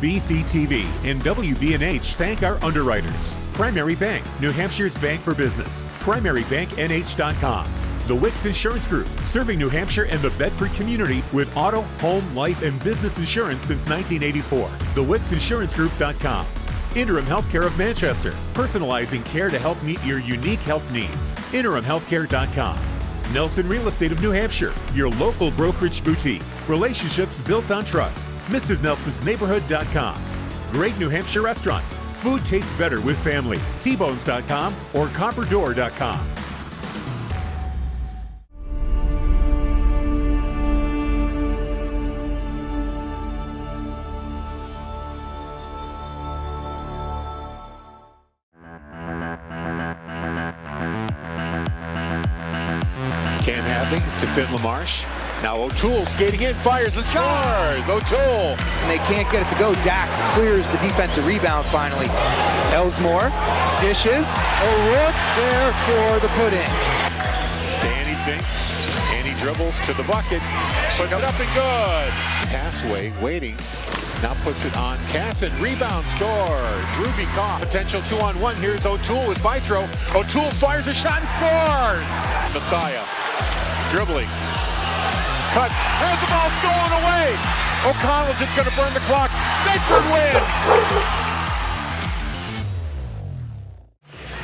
BCTV and WBNH thank our underwriters. Primary Bank, New Hampshire's bank for business. PrimaryBankNH.com. The Wicks Insurance Group, serving New Hampshire and the Bedford community with auto, home, life, and business insurance since 1984. TheWicksInsuranceGroup.com. Interim Healthcare of Manchester, personalizing care to help meet your unique health needs. InterimHealthcare.com. Nelson Real Estate of New Hampshire, your local brokerage boutique. Relationships built on trust. MrsNelsonsNeighborhood.com. Great New Hampshire restaurants. Food tastes better with family. Tbones.com or Copperdoor.com. Cam Hadley to Finn LaMarche. Now O'Toole skating in, fires and scores! O'Toole! And they can't get it to go. Dak clears the defensive rebound finally. Elsmore dishes. O'Rourke there for the put-in. Danny Fink, and he dribbles to the bucket. Put it up and good! Passway waiting. Now puts it on Casson. Rebound, scores. Ruby Koff. Potential 2-on-1. Here's O'Toole with Bythrow. O'Toole fires a shot and scores! Messiah dribbling. Cut. Has the ball stolen away. O'Connell's just going to burn the clock. Bedford win.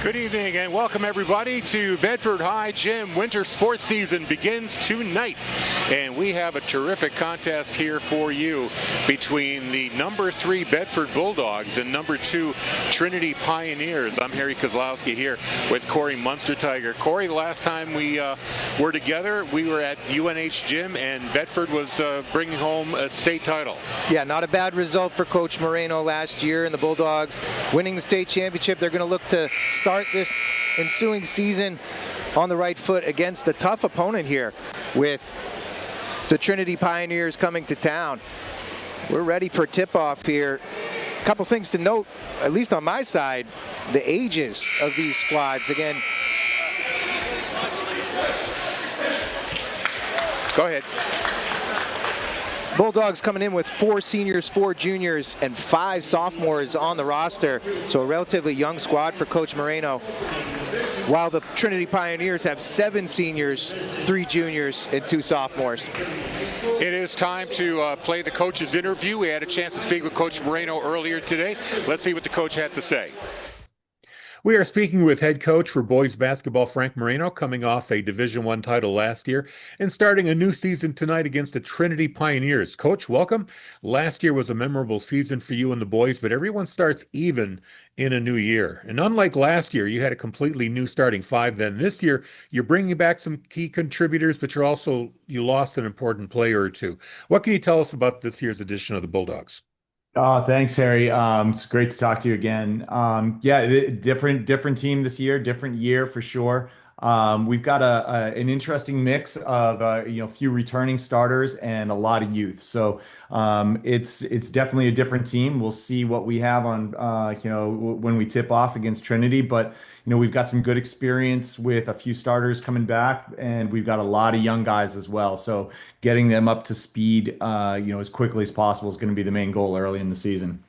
Good evening and welcome everybody to Bedford High Gym. Winter sports season begins tonight. And we have a terrific contest here for you between the number 3 Bedford Bulldogs and number 2 Trinity Pioneers. I'm Harry Kozlowski here with Corey Munster-Tiger. Corey, the last time we were together, we were at UNH Gym and Bedford was bringing home a state title. Yeah, not a bad result for Coach Moreno last year, and the Bulldogs winning the state championship. They're going to look to start this ensuing season on the right foot against a tough opponent here with the Trinity Pioneers coming to town. We're ready for tip-off here. A couple things to note, at least on my side, the ages of these squads. Again, go ahead. Bulldogs coming in with 4 seniors, 4 juniors, and 5 sophomores on the roster. So a relatively young squad for Coach Moreno. While the Trinity Pioneers have 7 seniors, 3 juniors, and 2 sophomores. It is time to play the coach's interview. We had a chance to speak with Coach Moreno earlier today. Let's see what the coach had to say. We are speaking with head coach for boys basketball, Frank Moreno, coming off a Division I title last year and starting a new season tonight against the Trinity Pioneers. Coach, welcome. Last year was a memorable season for you and the boys, but everyone starts even in a new year. And unlike last year, you had a completely new starting 5 then. This year, you're bringing back some key contributors, but you lost an important player or 2. What can you tell us about this year's edition of the Bulldogs? Thanks, Harry. It's great to talk to you again. Different team this year, different year for sure. We've got an interesting mix of few returning starters and a lot of youth. So it's definitely a different team. We'll see what we have on when we tip off against Trinity, but we've got some good experience with a few starters coming back, and we've got a lot of young guys as well. So getting them up to speed as quickly as possible is going to be the main goal early in the season.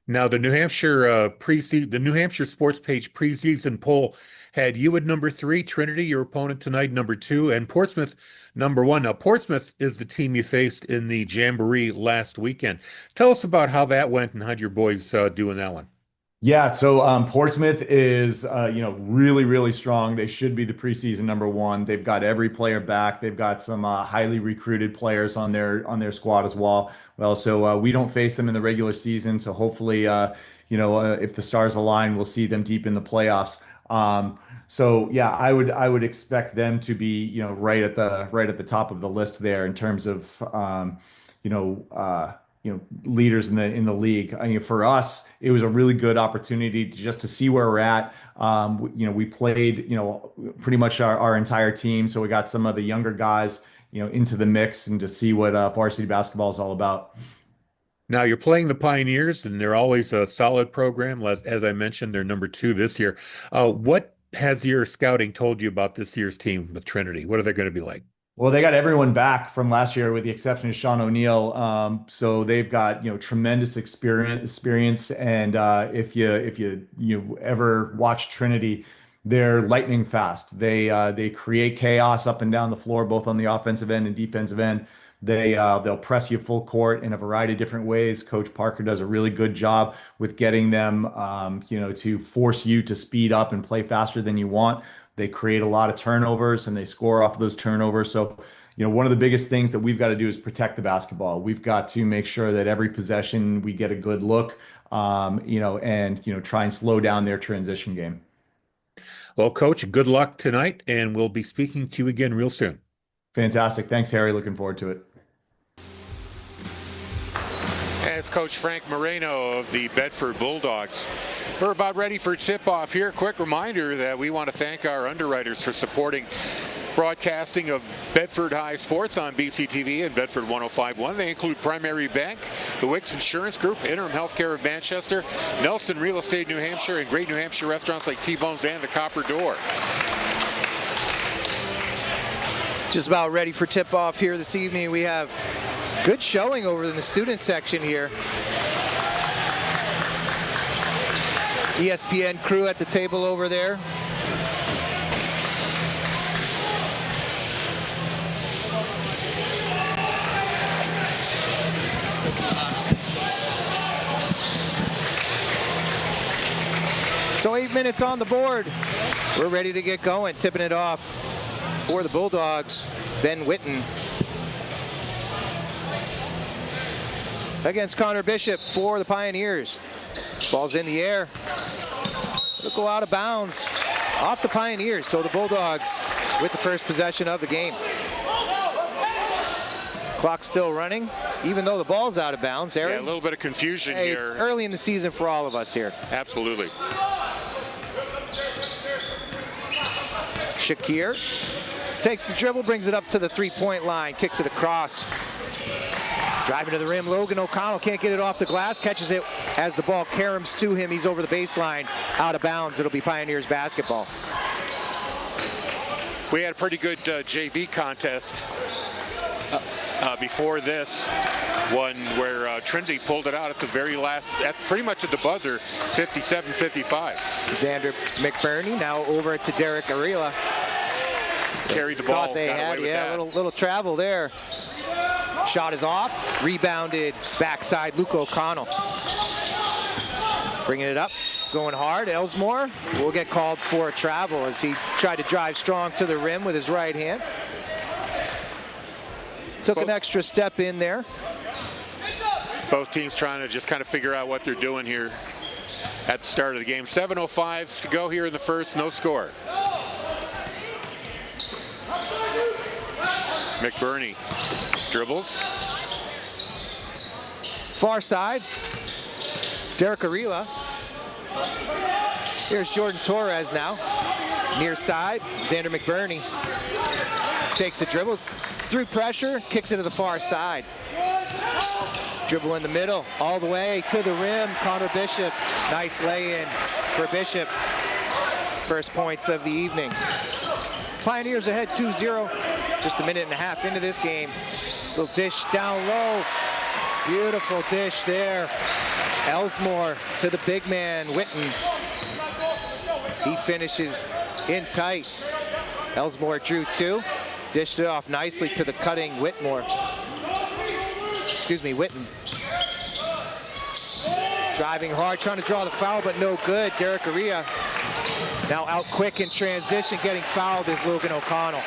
Now, the New Hampshire Sports Page preseason poll had you at number 3, Trinity, your opponent tonight, number 2, and Portsmouth, number 1. Now, Portsmouth is the team you faced in the Jamboree last weekend. Tell us about how that went and how'd your boys do in that one? Yeah, so Portsmouth is really, really strong. They should be the preseason number 1. They've got every player back. They've got some highly recruited players on their squad as well. So we don't face them in the regular season. So hopefully, if the stars align, we'll see them deep in the playoffs. So yeah, I would expect them to be right at the top of the list there in terms of leaders in the league. I mean, for us, it was a really good opportunity to see where we're at. We played pretty much our entire team, so we got some of the younger guys into the mix and to see what varsity basketball is all about. Now, you're playing the Pioneers, and they're always a solid program. As I mentioned, they're number 2 this year. What has your scouting told you about this year's team with Trinity? What are they going to be like? Well, they got everyone back from last year with the exception of Sean O'Neill. So they've got, tremendous experience. And if you ever watch Trinity, they're lightning fast. They create chaos up and down the floor, both on the offensive end and defensive end. They'll press you full court in a variety of different ways. Coach Parker does a really good job with getting them, to force you to speed up and play faster than you want. They create a lot of turnovers and they score off of those turnovers. So, one of the biggest things that we've got to do is protect the basketball. We've got to make sure that every possession we get a good look, try and slow down their transition game. Well, Coach, good luck tonight, and we'll be speaking to you again real soon. Fantastic. Thanks, Harry. Looking forward to it. As Coach Frank Moreno of the Bedford Bulldogs. We're about ready for tip-off here. Quick reminder that we want to thank our underwriters for supporting broadcasting of Bedford High Sports on BCTV and Bedford 105.1. They include Primary Bank, the Wicks Insurance Group, Interim Healthcare of Manchester, Nelson Real Estate New Hampshire, and great New Hampshire restaurants like T-Bones and the Copper Door. Just about ready for tip-off here this evening. We have good showing over in the student section here. ESPN crew at the table over there. So 8 minutes on the board. We're ready to get going. Tipping it off for the Bulldogs, Ben Witten. Against Connor Bishop for the Pioneers. Ball's in the air. It'll go out of bounds off the Pioneers. So the Bulldogs with the first possession of the game. Clock still running, even though the ball's out of bounds. Aaron? Yeah, a little bit of confusion Hey, here. It's early in the season for all of us here. Absolutely. Shakir takes the dribble, brings it up to the three-point line, kicks it across. Driving to the rim, Logan O'Connell can't get it off the glass, catches it as the ball caroms to him. He's over the baseline, out of bounds. It'll be Pioneers basketball. We had a pretty good JV contest before this one where Trinity pulled it out at the very last, pretty much at the buzzer, 57-55. Xander McBurney now over to Derek Arila. Carried the ball. Thought they had, yeah, little travel there. Shot is off, rebounded backside, Luke O'Connell. Bringing it up, going hard. Elsmore will get called for a travel as he tried to drive strong to the rim with his right hand. Took an extra step in there. Both teams trying to just kind of figure out what they're doing here at the start of the game. 7:05 to go here in the first, no score. McBurney dribbles. Far side, Derek Arila. Here's Jordan Torres now. Near side, Xander McBurney. Takes the dribble, through pressure, kicks it to the far side. Dribble in the middle, all the way to the rim, Connor Bishop. Nice lay-in for Bishop. First points of the evening. Pioneers ahead 2-0. Just a minute and a half into this game. Little dish down low. Beautiful dish there. Elsmore to the big man, Witten. He finishes in tight. Elsmore drew two. Dished it off nicely to the cutting Witten. Driving hard, trying to draw the foul, but no good. Derek Arria now out quick in transition. Getting fouled is Logan O'Connell.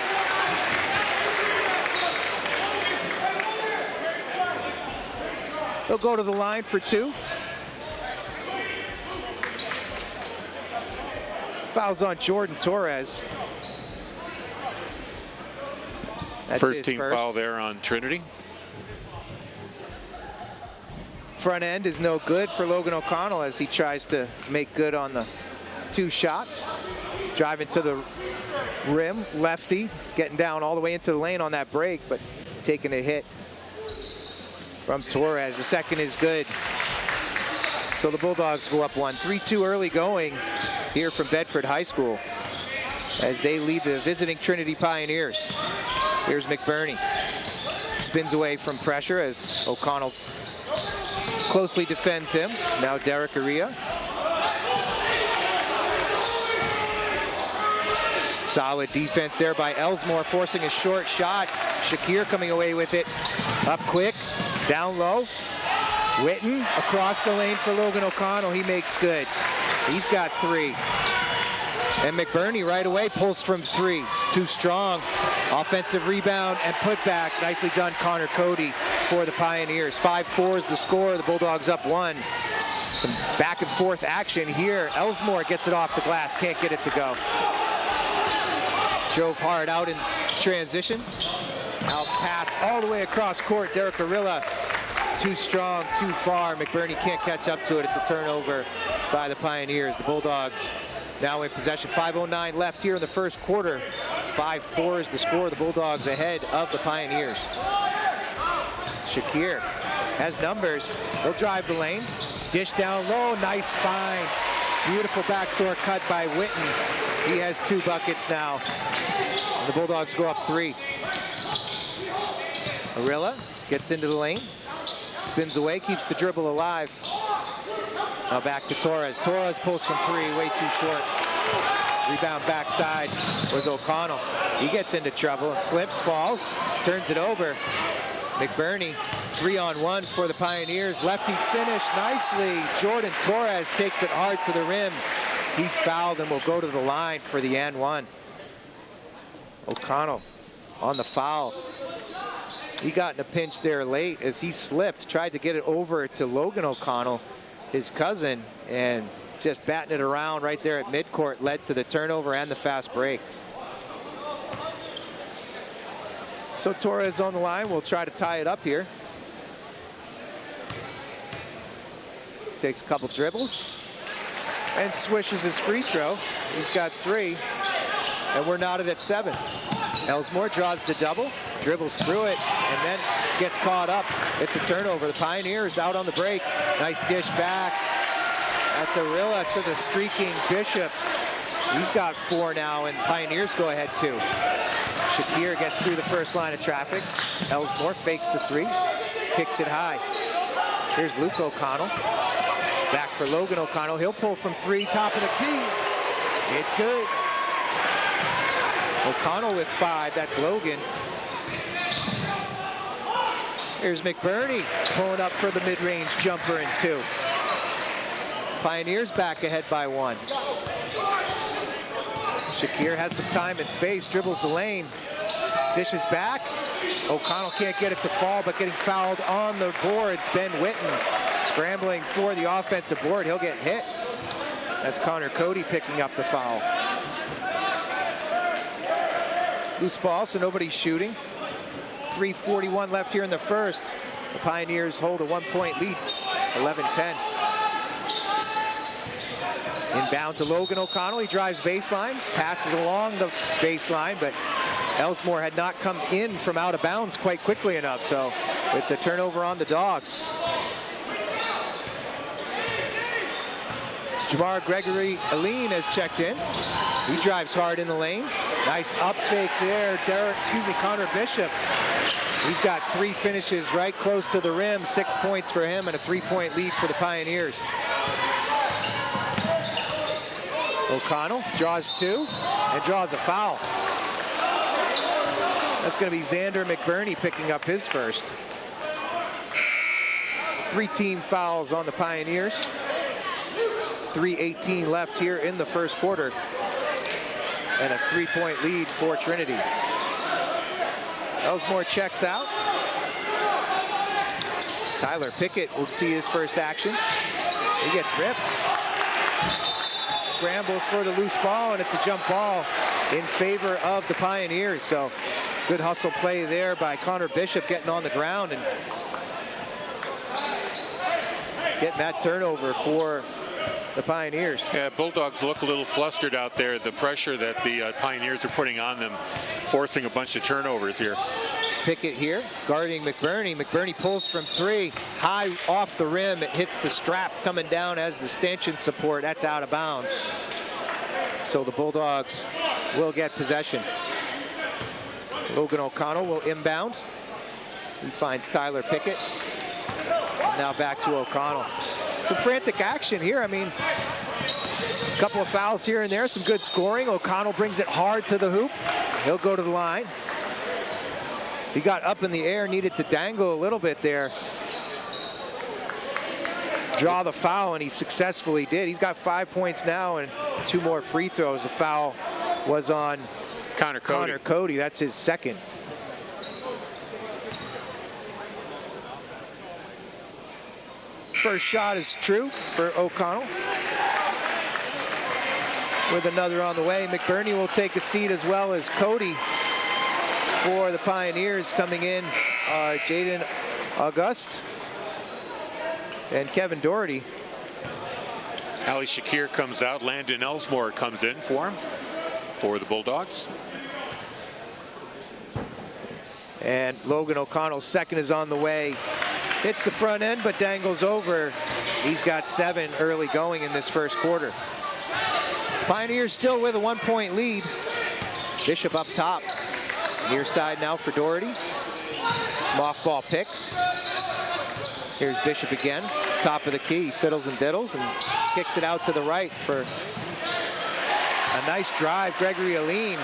They'll go to the line for two. Fouls on Jordan Torres. That's first team foul there on Trinity. Front end is no good for Logan O'Connell as he tries to make good on the two shots. Driving to the rim, lefty, getting down all the way into the lane on that break, but taking a hit from Torres. The second is good. So the Bulldogs go up one. 3-2 early going here from Bedford High School as they lead the visiting Trinity Pioneers. Here's McBurney. Spins away from pressure as O'Connell closely defends him. Now Derek Aria. Solid defense there by Elsmore, forcing a short shot. Shakir coming away with it. Up quick, down low. Witten across the lane for Logan O'Connell. He makes good. He's got 3. And McBurney right away pulls from 3. Too strong. Offensive rebound and putback. Nicely done, Connor Cody for the Pioneers. 5-4 is the score. The Bulldogs up 1. Some back and forth action here. Elsmore gets it off the glass. Can't get it to go. Drove hard out in transition. Out pass all the way across court. Derek Arilla. Too strong, too far. McBurney can't catch up to it. It's a turnover by the Pioneers. The Bulldogs now in possession. 5:09 left here in the first quarter. 5-4 is the score. The Bulldogs ahead of the Pioneers. Shakir has numbers. He'll drive the lane. Dish down low. Nice find. Beautiful backdoor cut by Witten. He has 2 buckets now. And the Bulldogs go up 3. Arilla gets into the lane. Spins away, keeps the dribble alive. Now back to Torres. Torres pulls from 3, way too short. Rebound backside was O'Connell. He gets into trouble and slips, falls, turns it over. McBurney, 3-on-1 for the Pioneers. Lefty finish nicely. Jordan Torres takes it hard to the rim. He's fouled and will go to the line for the and 1. O'Connell on the foul. He got in a pinch there late as he slipped, tried to get it over to Logan O'Connell, his cousin, and just batting it around right there at midcourt led to the turnover and the fast break. So Torres on the line will try to tie it up here. Takes a couple dribbles and swishes his free throw. He's got 3, and we're knotted at 7. Elsmore draws the double, dribbles through it, and then gets caught up. It's a turnover. The Pioneers out on the break. Nice dish back. That's Arilla to the streaking Bishop. He's got 4 now, and Pioneers go ahead 2. Shakir gets through the first line of traffic. Elsmore fakes the 3, kicks it high. Here's Luke O'Connell. Back for Logan O'Connell. He'll pull from 3, top of the key. It's good. O'Connell with 5, that's Logan. Here's McBurney pulling up for the mid-range jumper in 2. Pioneers back ahead by 1. Shakir has some time and space, dribbles the lane, dishes back. O'Connell can't get it to fall, but getting fouled on the boards. Ben Witten scrambling for the offensive board. He'll get hit. That's Connor Cody picking up the foul. Loose ball, so nobody's shooting. 3:41 left here in the first. The Pioneers hold a 1-point lead, 11-10. Inbound to Logan O'Connell. He drives baseline, passes along the baseline, but Elsmore had not come in from out of bounds quite quickly enough, so it's a turnover on the Dogs. Jamar Gregory Aline has checked in. He drives hard in the lane. Nice up fake there. Connor Bishop. He's got 3 finishes right close to the rim. 6 points for him and a 3-point lead for the Pioneers. O'Connell draws 2 and draws a foul. That's going to be Xander McBurney picking up his first. 3 team fouls on the Pioneers. 3:18 left here in the first quarter. And a 3-point lead for Trinity. Elsmore checks out. Tyler Pickett will see his first action. He gets ripped. Scrambles for the loose ball, and it's a jump ball in favor of the Pioneers. So good hustle play there by Connor Bishop, getting on the ground and getting that turnover for the Pioneers. Yeah, Bulldogs look a little flustered out there. The pressure that the Pioneers are putting on them, forcing a bunch of turnovers here. Pickett here, guarding McBurney. McBurney pulls from 3, high off the rim. It hits the strap coming down as the stanchion support. That's out of bounds. So the Bulldogs will get possession. Logan O'Connell will inbound. He finds Tyler Pickett. And now back to O'Connell. Some frantic action here. I mean, a couple of fouls here and there, some good scoring. O'Connell brings it hard to the hoop. He'll go to the line. He got up in the air, needed to dangle a little bit there. Draw the foul, and he successfully did. He's got 5 points now and 2 more free throws. The foul was on Connor Cody. That's his second. First shot is true for O'Connell. With another on the way. McBurney will take a seat, as well as Cody. For the Pioneers coming in are Jaden August and Kevin Doherty. Ali Shakir comes out. Landon Elsmore comes in for him, for the Bulldogs. And Logan O'Connell's second is on the way. Hits the front end, but dangles over. He's got 7 early going in this first quarter. Pioneers still with a 1-point lead. Bishop up top. Near side now for Doherty. Some off-ball picks. Here's Bishop again. Top of the key, fiddles and diddles, and kicks it out to the right for a nice drive. Gregory Aline.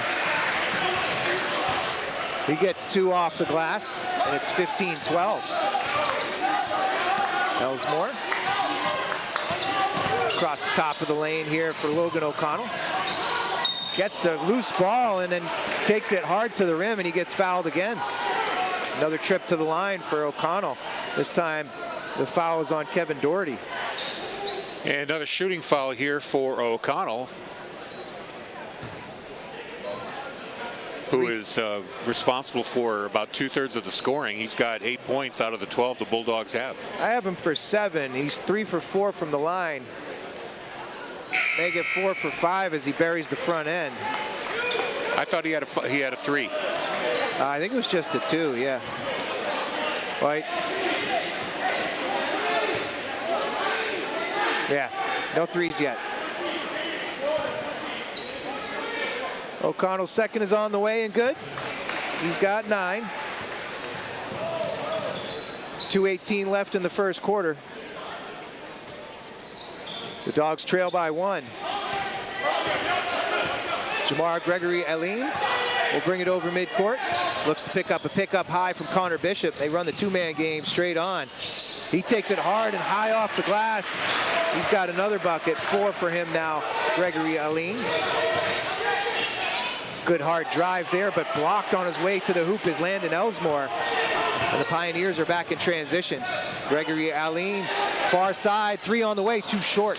He gets 2 off the glass, and it's 15-12. Elsmore. Across the top of the lane here for Logan O'Connell. Gets the loose ball and then takes it hard to the rim, and he gets fouled again. Another trip to the line for O'Connell. This time the foul is on Kevin Doherty. And another shooting foul here for O'Connell, who is responsible for about 2/3 of the scoring. He's got 8 points out of the 12 the Bulldogs have. I have him for 7. He's 3 for 4 from the line. Make it 4 for 5 as he buries the front end. I thought he had a 3. I think it was just a 2, yeah. Right. Yeah, no 3s yet. O'Connell's second is on the way and good. He's got 9. 2:18 left in the first quarter. The Dogs trail by 1. Jamar Gregory Aline will bring it over midcourt. Looks to pick up a pickup high from Connor Bishop. They run the 2-man game straight on. He takes it hard and high off the glass. He's got another bucket. 4 for him now, Gregory Aline. Good hard drive there, but blocked on his way to the hoop is Landon Elsmore. And the Pioneers are back in transition. Gregory Aline, far side, 3 on the way, too short.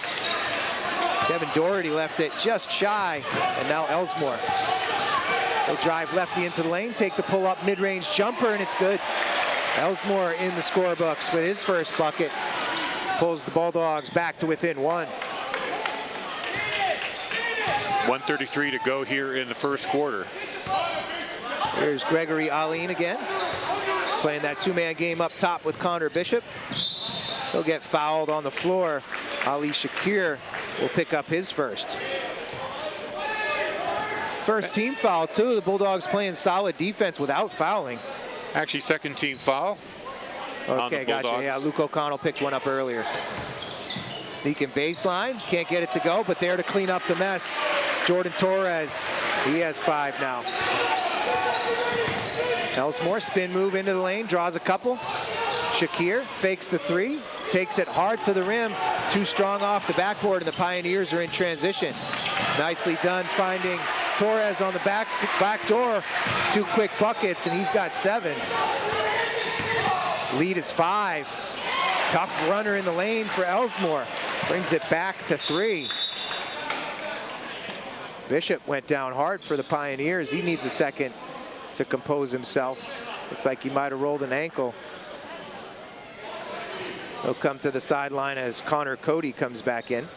Kevin Doherty left it just shy, and now Elsmore. They'll drive lefty into the lane, take the pull-up mid-range jumper, and it's good. Elsmore in the scorebooks with his first bucket. Pulls the Bulldogs back to within 1. 1:33 to go here in the first quarter. Here's Gregory Aline again. Playing that 2-man game up top with Connor Bishop. He'll get fouled on the floor. Ali Shakir will pick up his first. First team foul too. The Bulldogs playing solid defense without fouling. Actually, second team foul. Okay, gotcha. Yeah, Luke O'Connell picked one up earlier. Sneaking baseline, can't get it to go, but there to clean up the mess. Jordan Torres, he has 5 now. Elsmore, spin move into the lane, draws a couple. Shakir fakes the 3, takes it hard to the rim. Too strong off the backboard, and the Pioneers are in transition. Nicely done finding Torres on the back door. 2 quick buckets, and he's got 7. Lead is 5. Tough runner in the lane for Elsmore. Brings it back to 3. Bishop went down hard for the Pioneers. He needs a second to compose himself. Looks like he might have rolled an ankle. He'll come to the sideline as Connor Cody comes back in.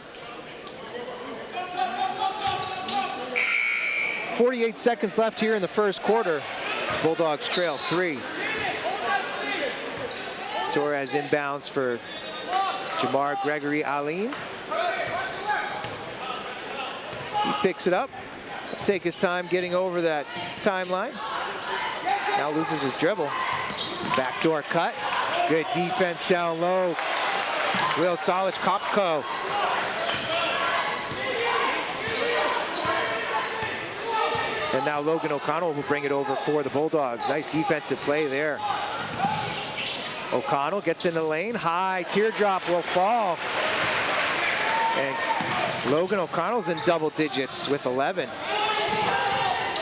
48 seconds left here in the first quarter. Bulldogs trail 3. Torres inbounds for Jamar Gregory Aline. He picks it up. Take his time getting over that timeline. Now loses his dribble. Backdoor cut. Good defense down low. Will Solich, Kopko. And now Logan O'Connell will bring it over for the Bulldogs. Nice defensive play there. O'Connell gets in the lane. High teardrop will fall. And Logan O'Connell's in double digits with 11.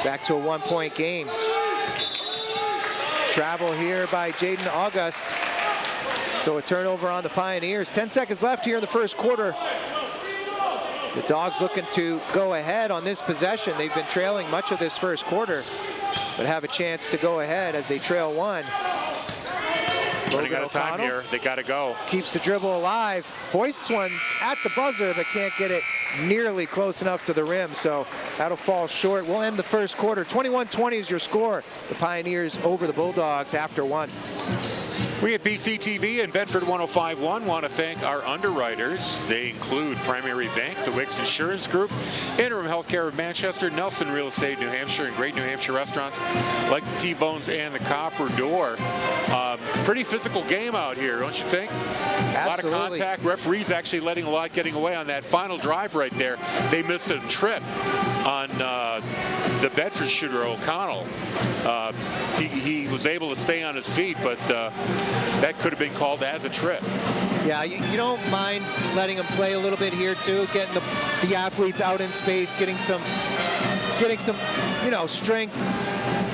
Back to a 1-point game. Travel here by Jaden August. So a turnover on the Pioneers. 10 seconds left here in the first quarter. The Dogs looking to go ahead on this possession. They've been trailing much of this first quarter, but have a chance to go ahead as they trail one. Running out of time here. They got to go. Keeps the dribble alive. Hoists one at the buzzer, but can't get it nearly close enough to the rim, so that'll fall short. We'll end the first quarter. 21-20 is your score. The Pioneers over the Bulldogs after one. We at BCTV and Bedford 105.1 want to thank our underwriters. They include Primary Bank, the Wicks Insurance Group, Interim Healthcare of Manchester, Nelson Real Estate New Hampshire, and great New Hampshire restaurants like the T-Bones and the Copper Door. Pretty physical game out here, don't you think? Absolutely. A lot of contact. Referees actually letting a lot getting away on that final drive right there. They missed a trip on the Bedford shooter, O'Connell. He was able to stay on his feet, but that could have been called as a trip. Yeah, you don't mind letting them play a little bit here too, getting the athletes out in space, getting some strength,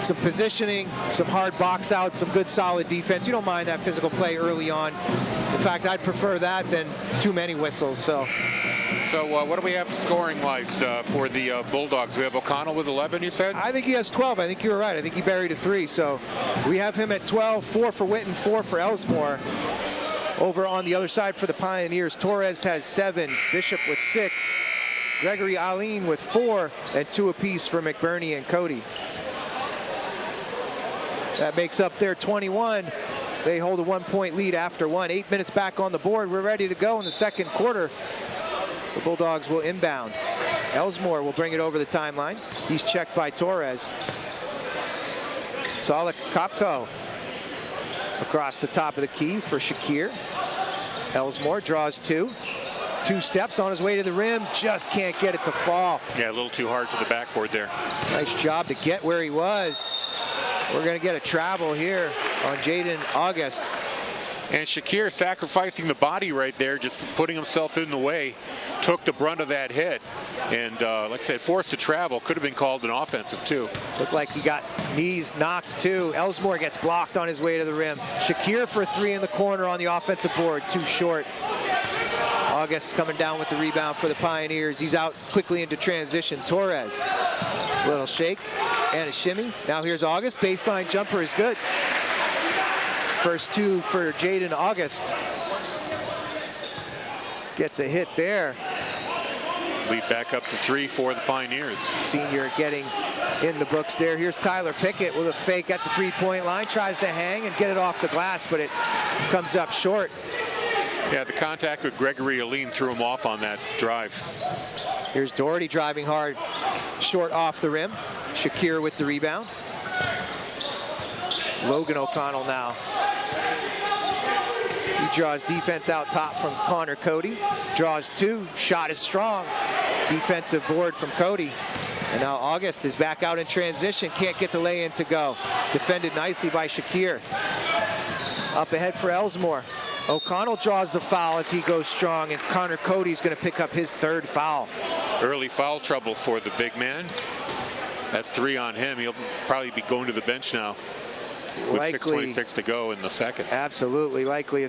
some positioning, some hard box out, some good solid defense. You don't mind that physical play early on. In fact, I'd prefer that than too many whistles. So what do we have scoring-wise for the Bulldogs? We have O'Connell with 11, you said? I think he has 12. I think you were right. I think he buried a 3. So we have him at 12, 4 for Witten, 4 for Ellsmore. Over on the other side for the Pioneers, Torres has 7, Bishop with 6, Gregory Aline with 4, and 2 apiece for McBurney and Cody. That makes up their 21. They hold a 1-point lead after one. 8 minutes back on the board. We're ready to go in the second quarter. The Bulldogs will inbound. Ellsmore will bring it over the timeline. He's checked by Torres. Solich Kopko across the top of the key for Shakir. Ellsmore draws 2. 2 steps on his way to the rim. Just can't get it to fall. Yeah, a little too hard to the backboard there. Nice job to get where he was. We're going to get a travel here on Jaden August. And Shakir sacrificing the body right there, just putting himself in the way, took the brunt of that hit. And like I said, forced to travel. Could have been called an offensive too. Looked like he got knees knocked too. Ellsmore gets blocked on his way to the rim. Shakir for 3 in the corner on the offensive board, too short. August coming down with the rebound for the Pioneers. He's out quickly into transition. Torres, little shake and a shimmy. Now here's August. Baseline jumper is good. First 2 for Jaden August. Gets a hit there. Lead back up to 3 for the Pioneers. Senior getting in the books there. Here's Tyler Pickett with a fake at the 3-point line. Tries to hang and get it off the glass, but it comes up short. Yeah, the contact with Gregory Aline threw him off on that drive. Here's Doherty driving hard, short off the rim. Shakir with the rebound. Logan O'Connell now. He draws defense out top from Connor Cody. Draws 2, shot is strong. Defensive board from Cody. And now August is back out in transition, can't get the lay-in to go. Defended nicely by Shakir. Up ahead for Ellsmore. O'Connell draws the foul as he goes strong, and Connor Cody's going to pick up his 3rd foul. Early foul trouble for the big man. That's 3 on him. He'll probably be going to the bench now with 6:26 to go in the second. Absolutely, likely a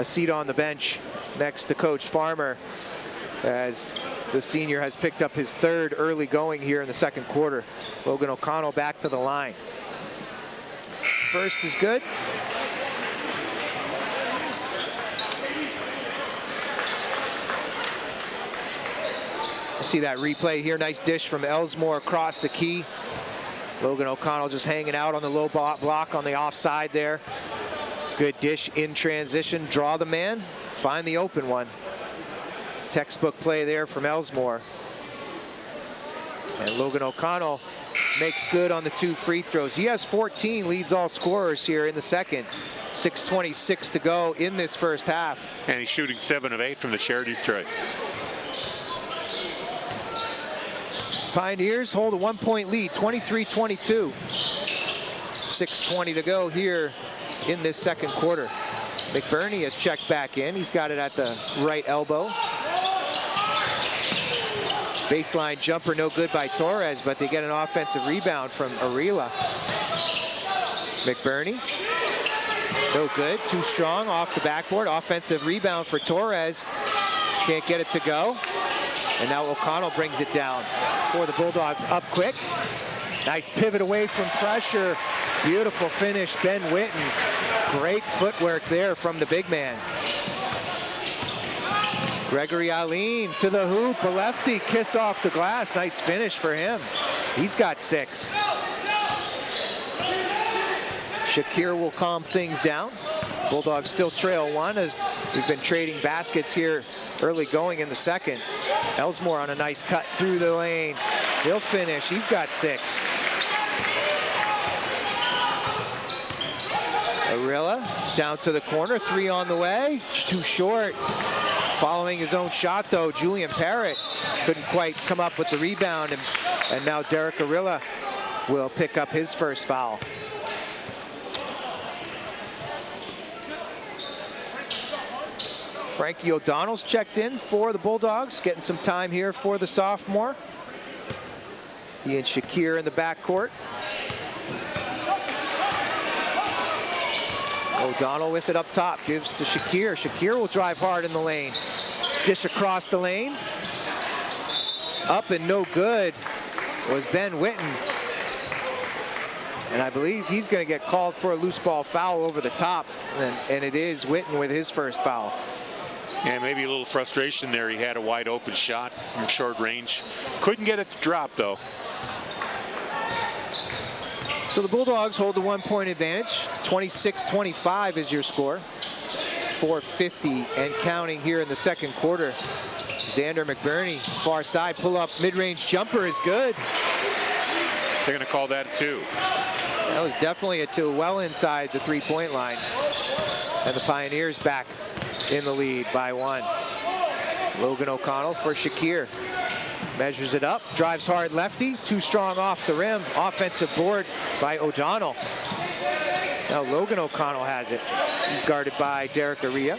seat on the bench next to Coach Farmer, as the senior has picked up his 3rd early going here in the second quarter. Logan O'Connell back to the line. First is good. See that replay here. Nice dish from Ellsmore across the key. Logan O'Connell just hanging out on the low block on the offside there. Good dish in transition. Draw the man, find the open one. Textbook play there from Ellsmore. And Logan O'Connell makes good on the 2 free throws. He has 14, leads all scorers here in the second. 6:26 to go in this first half. And he's shooting 7 of 8 from the charity stripe. Pioneers hold a 1-point lead, 23-22. 6:20 to go here in this second quarter. McBurney has checked back in. He's got it at the right elbow. Baseline jumper no good by Torres, but they get an offensive rebound from Arila. McBurney, no good, too strong off the backboard. Offensive rebound for Torres. Can't get it to go. And now O'Connell brings it down for the Bulldogs up quick. Nice pivot away from pressure. Beautiful finish, Ben Whitten. Great footwork there from the big man. Gregory Aline to the hoop, a lefty, kiss off the glass. Nice finish for him. He's got 6. Shakir will calm things down. Bulldogs still trail 1 as we've been trading baskets here early going in the second. Elsmore on a nice cut through the lane. He'll finish, he's got 6. Arilla down to the corner, 3 on the way, too short. Following his own shot though, Julian Parrott couldn't quite come up with the rebound, and now Derek Arilla will pick up his first foul. Frankie O'Donnell's checked in for the Bulldogs, getting some time here for the sophomore. He and Shakir in the backcourt. O'Donnell with it up top, gives to Shakir. Shakir will drive hard in the lane. Dish across the lane. Up and no good was Ben Whitten. And I believe he's going to get called for a loose ball foul over the top. And it is Whitten with his first foul. And maybe a little frustration there. He had a wide open shot from short range. Couldn't get it to drop though. So the Bulldogs hold the 1-point advantage. 26-25 is your score. 4:50 and counting here in the second quarter. Xander McBurney, far side, pull up, mid-range jumper is good. They're going to call that a 2. That was definitely a 2, well inside the 3-point line. And the Pioneers back in the lead by 1. Logan O'Connell for Shakir. Measures it up, drives hard lefty, too strong off the rim. Offensive board by O'Donnell. Now Logan O'Connell has it. He's guarded by Derek Arilla.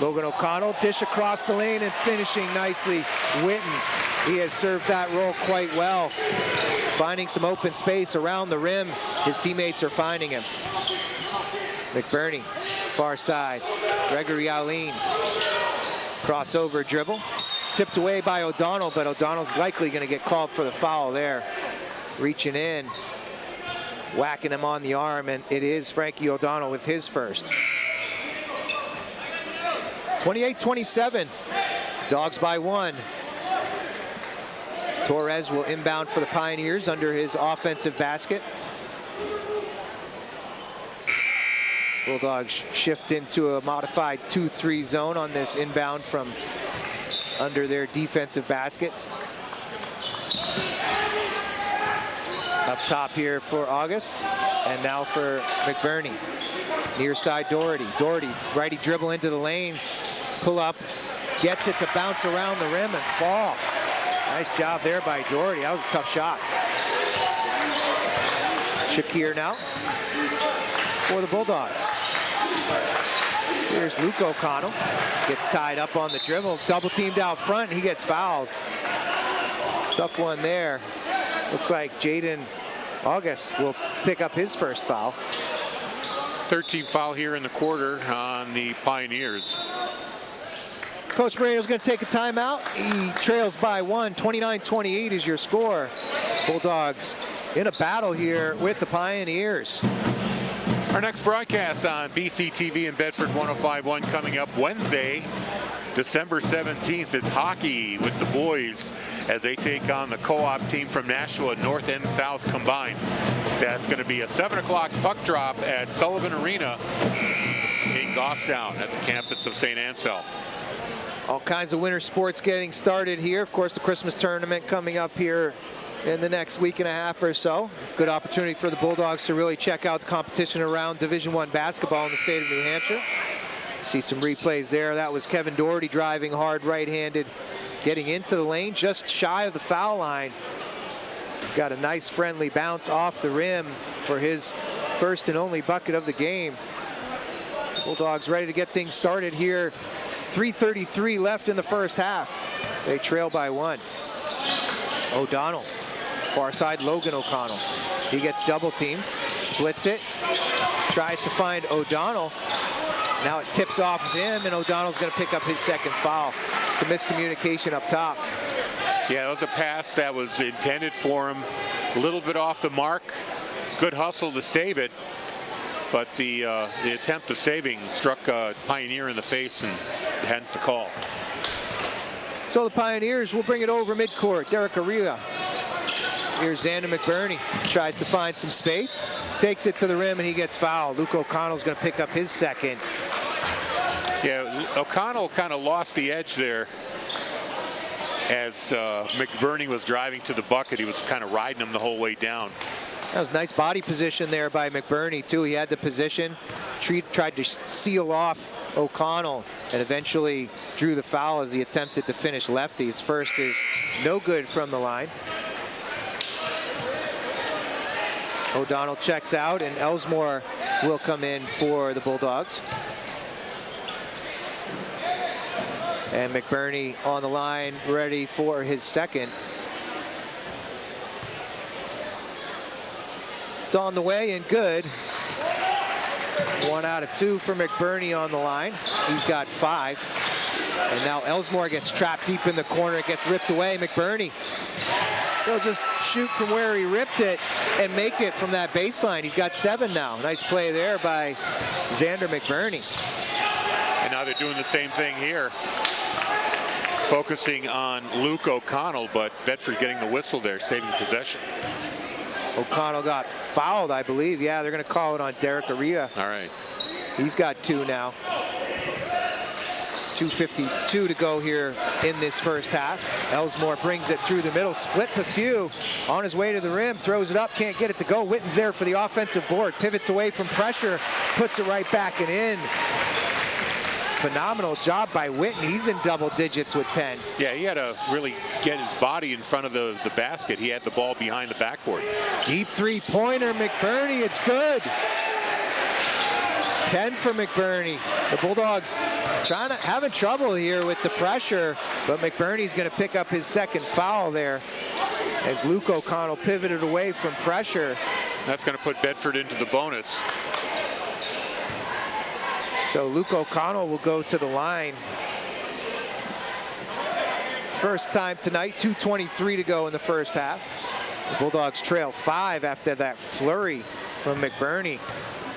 Logan O'Connell, dish across the lane and finishing nicely. Whitten, he has served that role quite well. Finding some open space around the rim. His teammates are finding him. McBurney, far side. Gregory Aline, crossover dribble. Tipped away by O'Donnell, but O'Donnell's likely going to get called for the foul there. Reaching in, whacking him on the arm, and it is Frankie O'Donnell with his first. 28-27, Dogs by 1. Torres will inbound for the Pioneers under his offensive basket. Bulldogs shift into a modified 2-3 zone on this inbound from under their defensive basket. Up top here for August, and now for McBurney. Near side Doherty. Doherty, righty dribble into the lane, pull up, gets it to bounce around the rim and fall. Nice job there by Doherty. That was a tough shot. Shakir now for the Bulldogs. Here's Luke O'Connell, gets tied up on the dribble, double teamed out front, he gets fouled. Tough one there. Looks like Jaden August will pick up his first foul. 13th foul here in the quarter on the Pioneers. Coach Moreno's going to take a timeout. He trails by 1, 29-28 is your score. Bulldogs in a battle here with the Pioneers. Our next broadcast on BCTV and Bedford 105.1 coming up Wednesday, December 17th. It's hockey with the boys as they take on the co-op team from Nashua, North and South combined. That's going to be a 7 o'clock puck drop at Sullivan Arena in Goffstown at the campus of St. Anselm. All kinds of winter sports getting started here. Of course, the Christmas tournament coming up here in the next week and a half or so. Good opportunity for the Bulldogs to really check out the competition around Division I basketball in the state of New Hampshire. See some replays there. That was Kevin Doherty driving hard right-handed, getting into the lane just shy of the foul line. Got a nice friendly bounce off the rim for his first and only bucket of the game. Bulldogs ready to get things started here. 3:33 left in the first half. They trail by 1. O'Donnell, far side Logan O'Connell. He gets double teamed, splits it, tries to find O'Donnell. Now it tips off of him, and O'Donnell's going to pick up his second foul. It's a miscommunication up top. Yeah, it was a pass that was intended for him. A little bit off the mark. Good hustle to save it. But the attempt of saving struck Pioneer in the face, and hence the call. So the Pioneers will bring it over midcourt. Derek Aria. Here's Xander McBurney. Tries to find some space. Takes it to the rim, and he gets fouled. Luke O'Connell's going to pick up his second. Yeah, O'Connell kind of lost the edge there as McBurney was driving to the bucket. He was kind of riding him the whole way down. That was nice body position there by McBurney, too. He had the position, tried to seal off O'Connell, and eventually drew the foul as he attempted to finish lefty. His first is no good from the line. O'Donnell checks out, and Elsmore will come in for the Bulldogs. And McBurney on the line, ready for his second. It's on the way and good. 1 out of 2 for McBurney on the line. He's got 5. And now Elsmore gets trapped deep in the corner. It gets ripped away. McBurney, he'll just shoot from where he ripped it and make it from that baseline. He's got 7 now. Nice play there by Xander McBurney. And now they're doing the same thing here. Focusing on Luke O'Connell, but Bedford getting the whistle there, saving possession. O'Connell got fouled, I believe. Yeah, they're going to call it on Derek Aria. All right. He's got 2 now. 2:52 to go here in this first half. Elsmore brings it through the middle, splits a few, on his way to the rim, throws it up, can't get it to go. Witten's there for the offensive board, pivots away from pressure, puts it right back and in. Phenomenal job by Witten. He's in double digits with 10. Yeah, he had to really get his body in front of the basket. He had the ball behind the backboard. Deep three-pointer, McBurney, it's good. 10 for McBurney. The Bulldogs having trouble here with the pressure, but McBurney's going to pick up his second foul there as Luke O'Connell pivoted away from pressure. That's going to put Bedford into the bonus. So Luke O'Connell will go to the line. First time tonight, 2:23 to go in the first half. The Bulldogs trail 5 after that flurry from McBurney.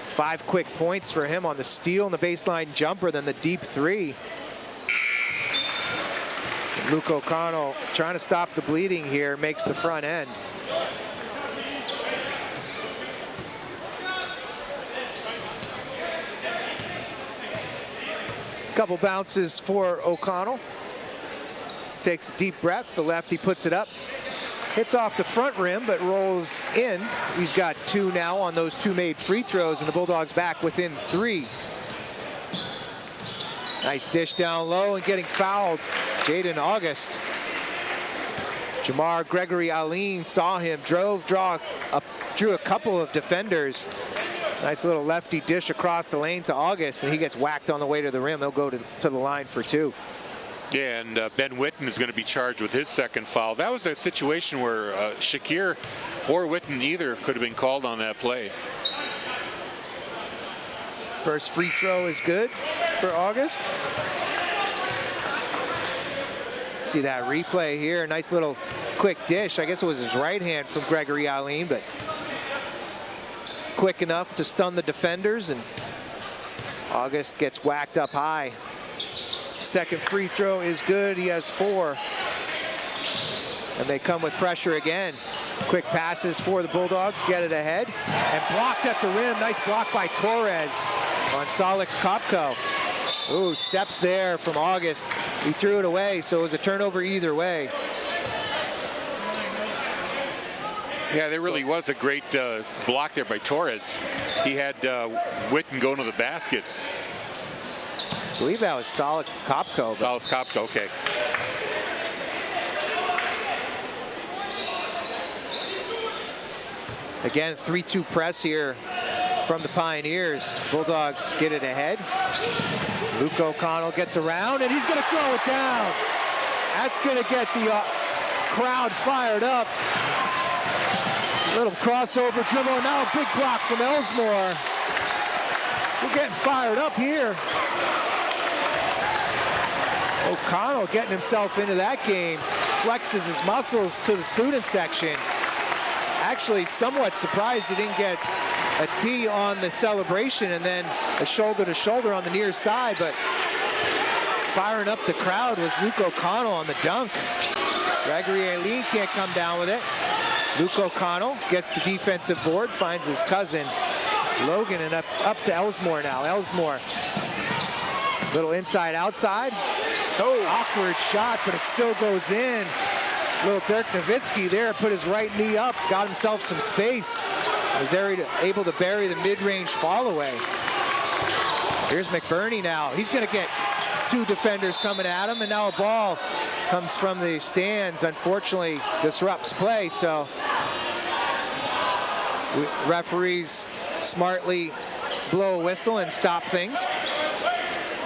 5 quick points for him on the steal and the baseline jumper, then the deep 3. Luke O'Connell trying to stop the bleeding here, makes the front end. Couple bounces for O'Connell. Takes a deep breath. The lefty puts it up. Hits off the front rim, but rolls in. He's got 2 now on those 2 made free throws, and the Bulldogs back within 3. Nice dish down low and getting fouled. Jaden August. Jamar Gregory Aline saw him, drew a couple of defenders. Nice little lefty dish across the lane to August, and he gets whacked on the way to the rim. He'll go to the line for 2. Yeah, and Ben Witten is going to be charged with his second foul. That was a situation where Shakir or Witten, either could have been called on that play. First free throw is good for August. See that replay here. Nice little quick dish. I guess it was his right hand from Gregory Aline, but quick enough to stun the defenders, and August gets whacked up high. Second free throw is good. He has 4. And they come with pressure again. Quick passes for the Bulldogs, get it ahead, and blocked at the rim. Nice block by Torres on Salik Kopko. Ooh, steps there from August. He threw it away, so it was a turnover either way. Yeah, there really was a great block there by Torres. He had Witten going to the basket. I believe that was Solid Kopko. Solid Kopko, okay. Again, 3-2 press here from the Pioneers. Bulldogs get it ahead. Luke O'Connell gets around, and he's going to throw it down. That's going to get the crowd fired up. Little crossover dribble, and now a big block from Elsmore. We're getting fired up here. O'Connell getting himself into that game. Flexes his muscles to the student section. Actually, somewhat surprised he didn't get a tee on the celebration, and then a shoulder-to-shoulder on the near side, but firing up the crowd was Luke O'Connell on the dunk. Gregory Aileen can't come down with it. Luke O'Connell gets the defensive board, finds his cousin Logan, and up to Elsmore now. Elsmore, little inside-outside. Oh, awkward shot, but it still goes in. Little Dirk Nowitzki there put his right knee up, got himself some space. Was able to bury the mid-range fall away. Here's McBurney now. He's going to get two defenders coming at him, and now a ball comes from the stands. Unfortunately, disrupts play, so referees smartly blow a whistle and stop things.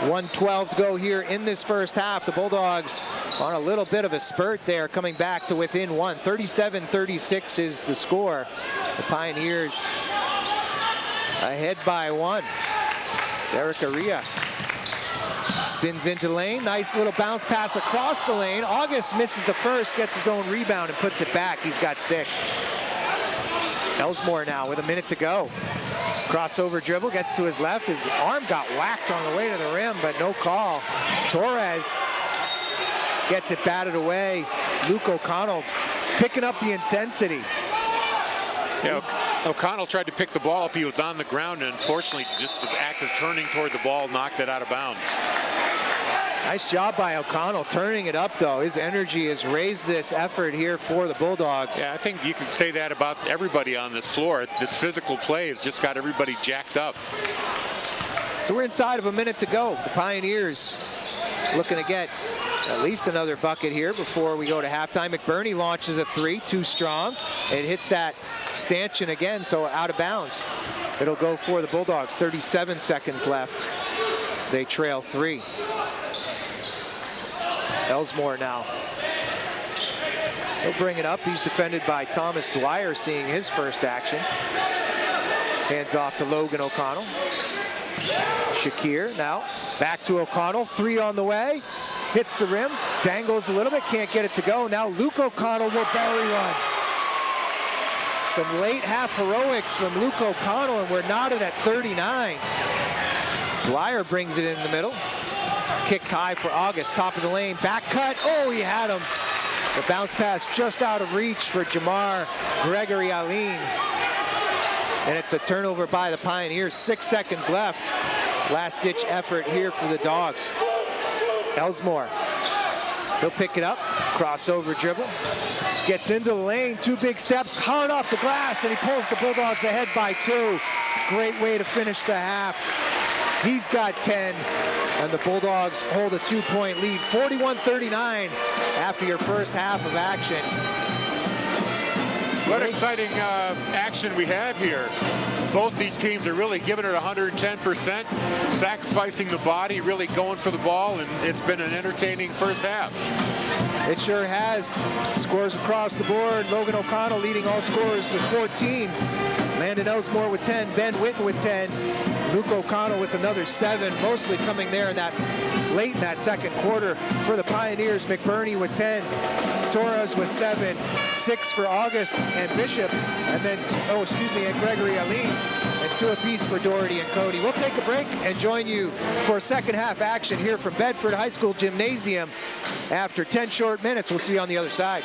1:12 to go here in this first half. The Bulldogs on a little bit of a spurt there, coming back to within one. 37-36 is the score. The Pioneers ahead by one. Derek Aria spins into the lane. Nice little bounce pass across the lane. August misses the first, gets his own rebound and puts it back. He's got 6. Elsmore now with a minute to go. Crossover dribble, gets to his left. His arm got whacked on the way to the rim, but no call. Torres gets it batted away. Luke O'Connell picking up the intensity. Yeah, O'Connell tried to pick the ball up. He was on the ground, and unfortunately, just the act of turning toward the ball knocked it out of bounds. Nice job by O'Connell turning it up, though. His energy has raised this effort here for the Bulldogs. Yeah, I think you can say that about everybody on this floor. This physical play has just got everybody jacked up. So we're inside of a minute to go. The Pioneers looking to get at least another bucket here before we go to halftime. McBurney launches a 3, too strong. It hits that stanchion again, so out of bounds. It'll go for the Bulldogs. 37 seconds left. They trail 3. Elsmore now. He'll bring it up. He's defended by Thomas Dwyer, seeing his first action. Hands off to Logan O'Connell. Shakir now back to O'Connell. 3 on the way. Hits the rim. Dangles a little bit. Can't get it to go. Now Luke O'Connell will bury one. Some late half heroics from Luke O'Connell, and we're knotted at 39. Dwyer brings it in the middle. Kicks high for August, top of the lane, back cut. Oh, he had him. The bounce pass just out of reach for Jamar Gregory Aline. And it's a turnover by the Pioneers. 6 seconds left. Last ditch effort here for the Dogs. Elsmore, he'll pick it up, crossover dribble. Gets into the lane, 2 big steps, hard off the glass, and he pulls the Bulldogs ahead by 2. Great way to finish the half. He's got 10. And the Bulldogs hold a 2-point lead, 41-39 after your first half of action. What exciting action we have here. Both these teams are really giving it 110%, sacrificing the body, really going for the ball, and it's been an entertaining first half. It sure has. Scores across the board. Logan O'Connell leading all scorers with 14. Landon Elsmore with 10. Ben Witten with 10. Luke O'Connell with another 7, mostly coming there in that late in that second quarter for the Pioneers. McBurney with 10. Torres with 7. 6 for August and Bishop. And then, and Gregory Aline. And 2 apiece for Doherty and Cody. We'll take a break and join you for second half action here from Bedford High School Gymnasium. After 10 short minutes, we'll see you on the other side.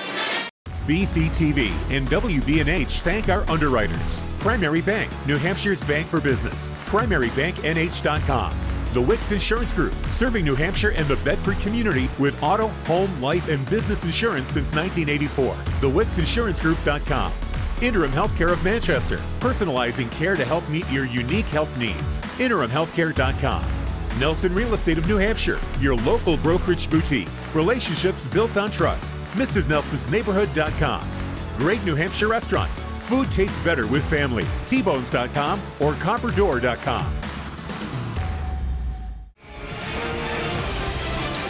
BCTV and WBNH thank our underwriters. Primary Bank, New Hampshire's bank for business. PrimaryBankNH.com. The Wicks Insurance Group, serving New Hampshire and the Bedford community with auto, home, life, and business insurance since 1984. TheWicksInsuranceGroup.com. Interim Healthcare of Manchester, personalizing care to help meet your unique health needs. InterimHealthcare.com. Nelson Real Estate of New Hampshire, your local brokerage boutique. Relationships built on trust. MrsNelsonsNeighborhood.com. Great New Hampshire restaurants. Food tastes better with family. Tbones.com or Copperdoor.com.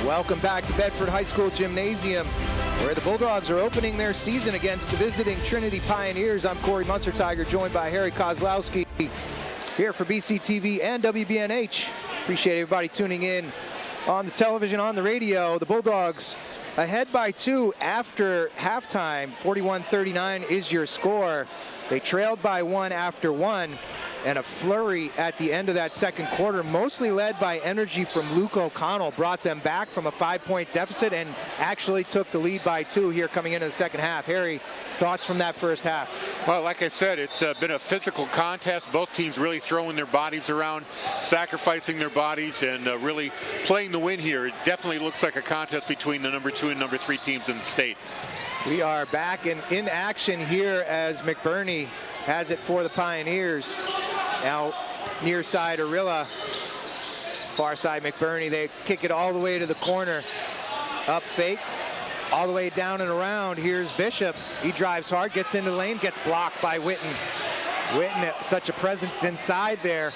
Welcome back to Bedford High School Gymnasium, where the Bulldogs are opening their season against the visiting Trinity Pioneers. I'm Corey Munster-Tiger, joined by Harry Kozlowski here for BCTV and WBNH. Appreciate everybody tuning in on the television, on the radio. The Bulldogs ahead by 2 after halftime. 41-39 is your score. They trailed by 1 after 1. And a flurry at the end of that second quarter, mostly led by energy from Luke O'Connell, brought them back from a 5-point deficit and actually took the lead by 2 here coming into the second half. Harry, thoughts from that first half? Well, like I said, it's been a physical contest. Both teams really throwing their bodies around, sacrificing their bodies, and really playing the win here. It definitely looks like a contest between the number 2 and number 3 teams in the state. We are back in action here as McBurney has it for the Pioneers. Now near side Arilla, far side McBurney. They kick it all the way to the corner. Up fake, all the way down and around. Here's Bishop. He drives hard, gets into the lane, gets blocked by Witten. Witten, such a presence inside there.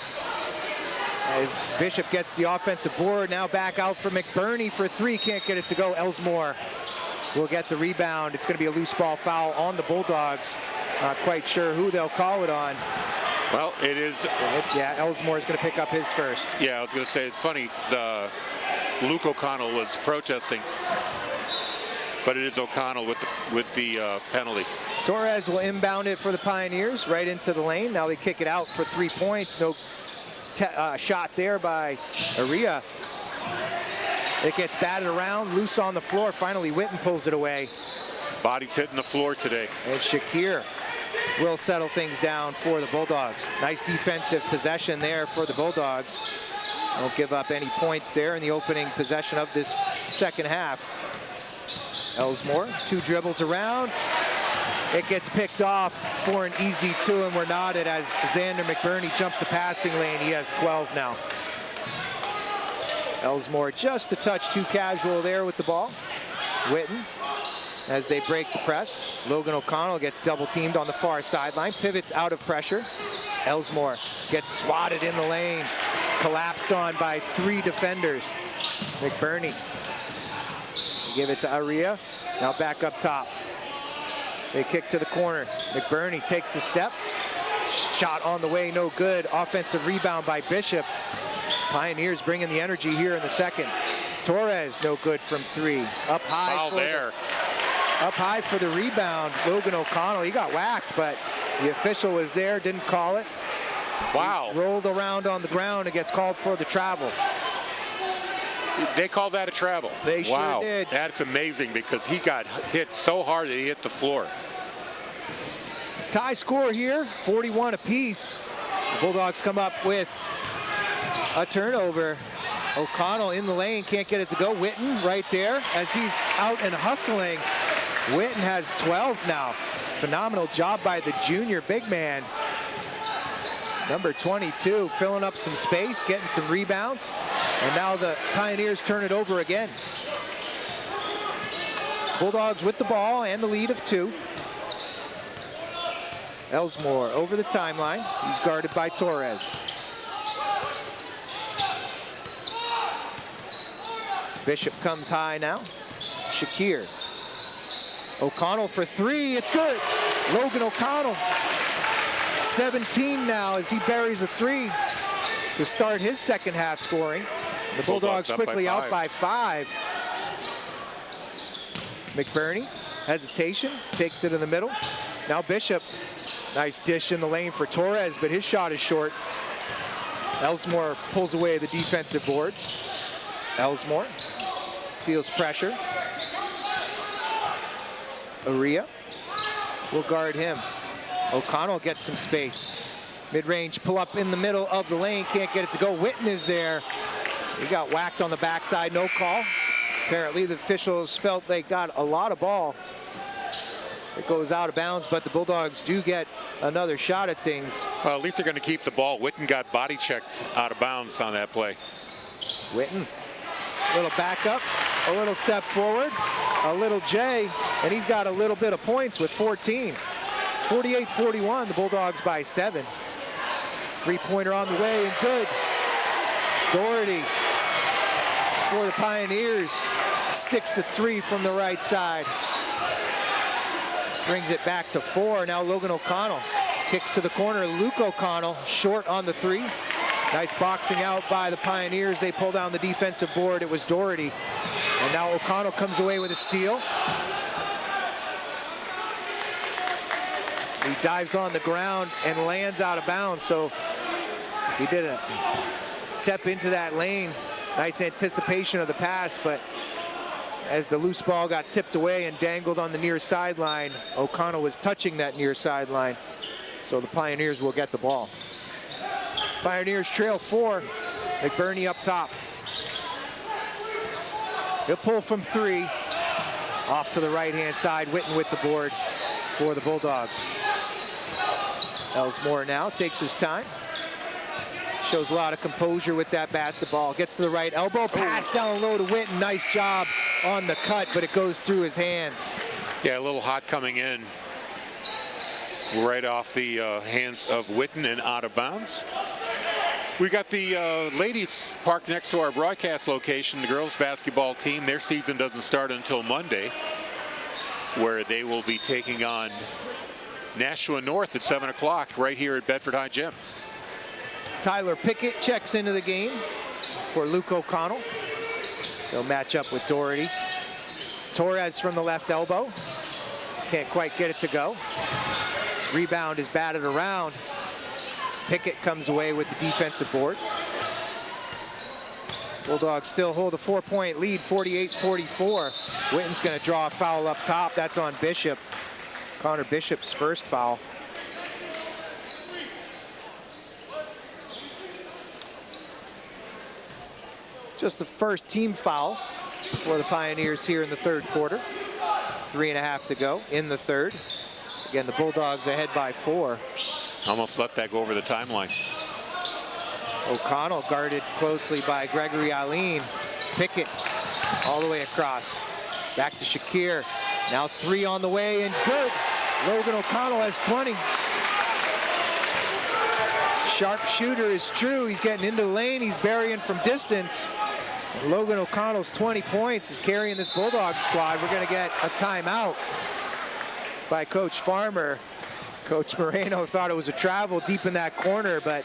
As Bishop gets the offensive board, now back out for McBurney for 3. Can't get it to go. Elsmore will get the rebound. It's going to be a loose ball foul on the Bulldogs. Not quite sure who they'll call it on. Well, it is. Yeah, Elsmore is going to pick up his first. Yeah, I was going to say, it's funny. Luke O'Connell was protesting, but it is O'Connell with the penalty. Torres will inbound it for the Pioneers right into the lane. Now they kick it out for 3 points. No shot there by Aria. It gets batted around, loose on the floor. Finally, Witten pulls it away. Bodies hitting the floor today. And Shakir will settle things down for the Bulldogs. Nice defensive possession there for the Bulldogs. Don't give up any points there in the opening possession of this second half. Elsmore, 2 dribbles around. It gets picked off for an easy 2, and we're nodded as Xander McBurney jumped the passing lane. He has 12 now. Elsmore just a touch too casual there with the ball. Witten, as they break the press. Logan O'Connell gets double teamed on the far sideline, pivots out of pressure. Elsmore gets swatted in the lane, collapsed on by 3 defenders. McBurney, give it to Aria, now back up top. They kick to the corner. McBurney takes a step, shot on the way, no good. Offensive rebound by Bishop. Pioneers bringing the energy here in the second. Torres, no good from 3. Up high. Foul there. Up high for the rebound. Logan O'Connell, he got whacked, but the official was there, didn't call it. Wow. He rolled around on the ground and gets called for the travel. They called that a travel. They sure did. That's amazing because he got hit so hard that he hit the floor. Tie score here, 41 apiece. The Bulldogs come up with a turnover. O'Connell in the lane, can't get it to go. Witten right there as he's out and hustling. Witten has 12 now. Phenomenal job by the junior big man. Number 22 filling up some space, getting some rebounds. And now the Pioneers turn it over again. Bulldogs with the ball and the lead of 2. Elsmore over the timeline. He's guarded by Torres. Bishop comes high now. Shakir. O'Connell for 3, it's good. Logan O'Connell, 17 now as he buries a 3 to start his second half scoring. The Bulldogs quickly out by 5. McBurney, hesitation, takes it in the middle. Now Bishop, nice dish in the lane for Torres, but his shot is short. Elsmore pulls away the defensive board. Elsmore feels pressure. Aria will guard him. O'Connell gets some space. Mid-range pull up in the middle of the lane, can't get it to go. Witten is there. He got whacked on the backside, no call. Apparently the officials felt they got a lot of ball. It goes out of bounds, but the Bulldogs do get another shot at things. Well, at least they're going to keep the ball. Witten got body checked out of bounds on that play. Witten, a little back up, a little step forward, a little J, and he's got a little bit of points with 14. 48-41, the Bulldogs by 7. Three-pointer on the way and good. Doherty for the Pioneers sticks the 3 from the right side. Brings it back to 4. Now Logan O'Connell kicks to the corner. Luke O'Connell short on the 3. Nice boxing out by the Pioneers. They pull down the defensive board. It was Doherty. And now O'Connell comes away with a steal. He dives on the ground and lands out of bounds. So he did a step into that lane. Nice anticipation of the pass, but as the loose ball got tipped away and dangled on the near sideline, O'Connell was touching that near sideline. So the Pioneers will get the ball. Pioneers trail 4. McBurney up top. He'll pull from 3. Off to the right-hand side. Witten with the board for the Bulldogs. Elsmore now takes his time. Shows a lot of composure with that basketball. Gets to the right elbow. Pass down low to Witten. Nice job on the cut, but it goes through his hands. Yeah, a little hot coming in. Right off the hands of Witten and out of bounds. We got the ladies parked next to our broadcast location, the girls basketball team. Their season doesn't start until Monday, where they will be taking on Nashua North at 7 o'clock right here at Bedford High Gym. Tyler Pickett checks into the game for Luke O'Connell. They'll match up with Doherty. Torres from the left elbow. Can't quite get it to go. Rebound is batted around. Pickett comes away with the defensive board. Bulldogs still hold a 4-point lead, 48-44. Witten's going to draw a foul up top. That's on Bishop. Connor Bishop's first foul. Just the first team foul for the Pioneers here in the third quarter. 3.5 to go in the third. Again, the Bulldogs ahead by 4. Almost let that go over the timeline. O'Connell guarded closely by Gregory Aline. Pickett all the way across. Back to Shakir. Now 3 on the way and good. Logan O'Connell has 20. Sharp shooter is true. He's getting into the lane. He's burying from distance. And Logan O'Connell's 20 points is carrying this Bulldogs squad. We're going to get a timeout by Coach Farmer. Coach Moreno thought it was a travel deep in that corner, but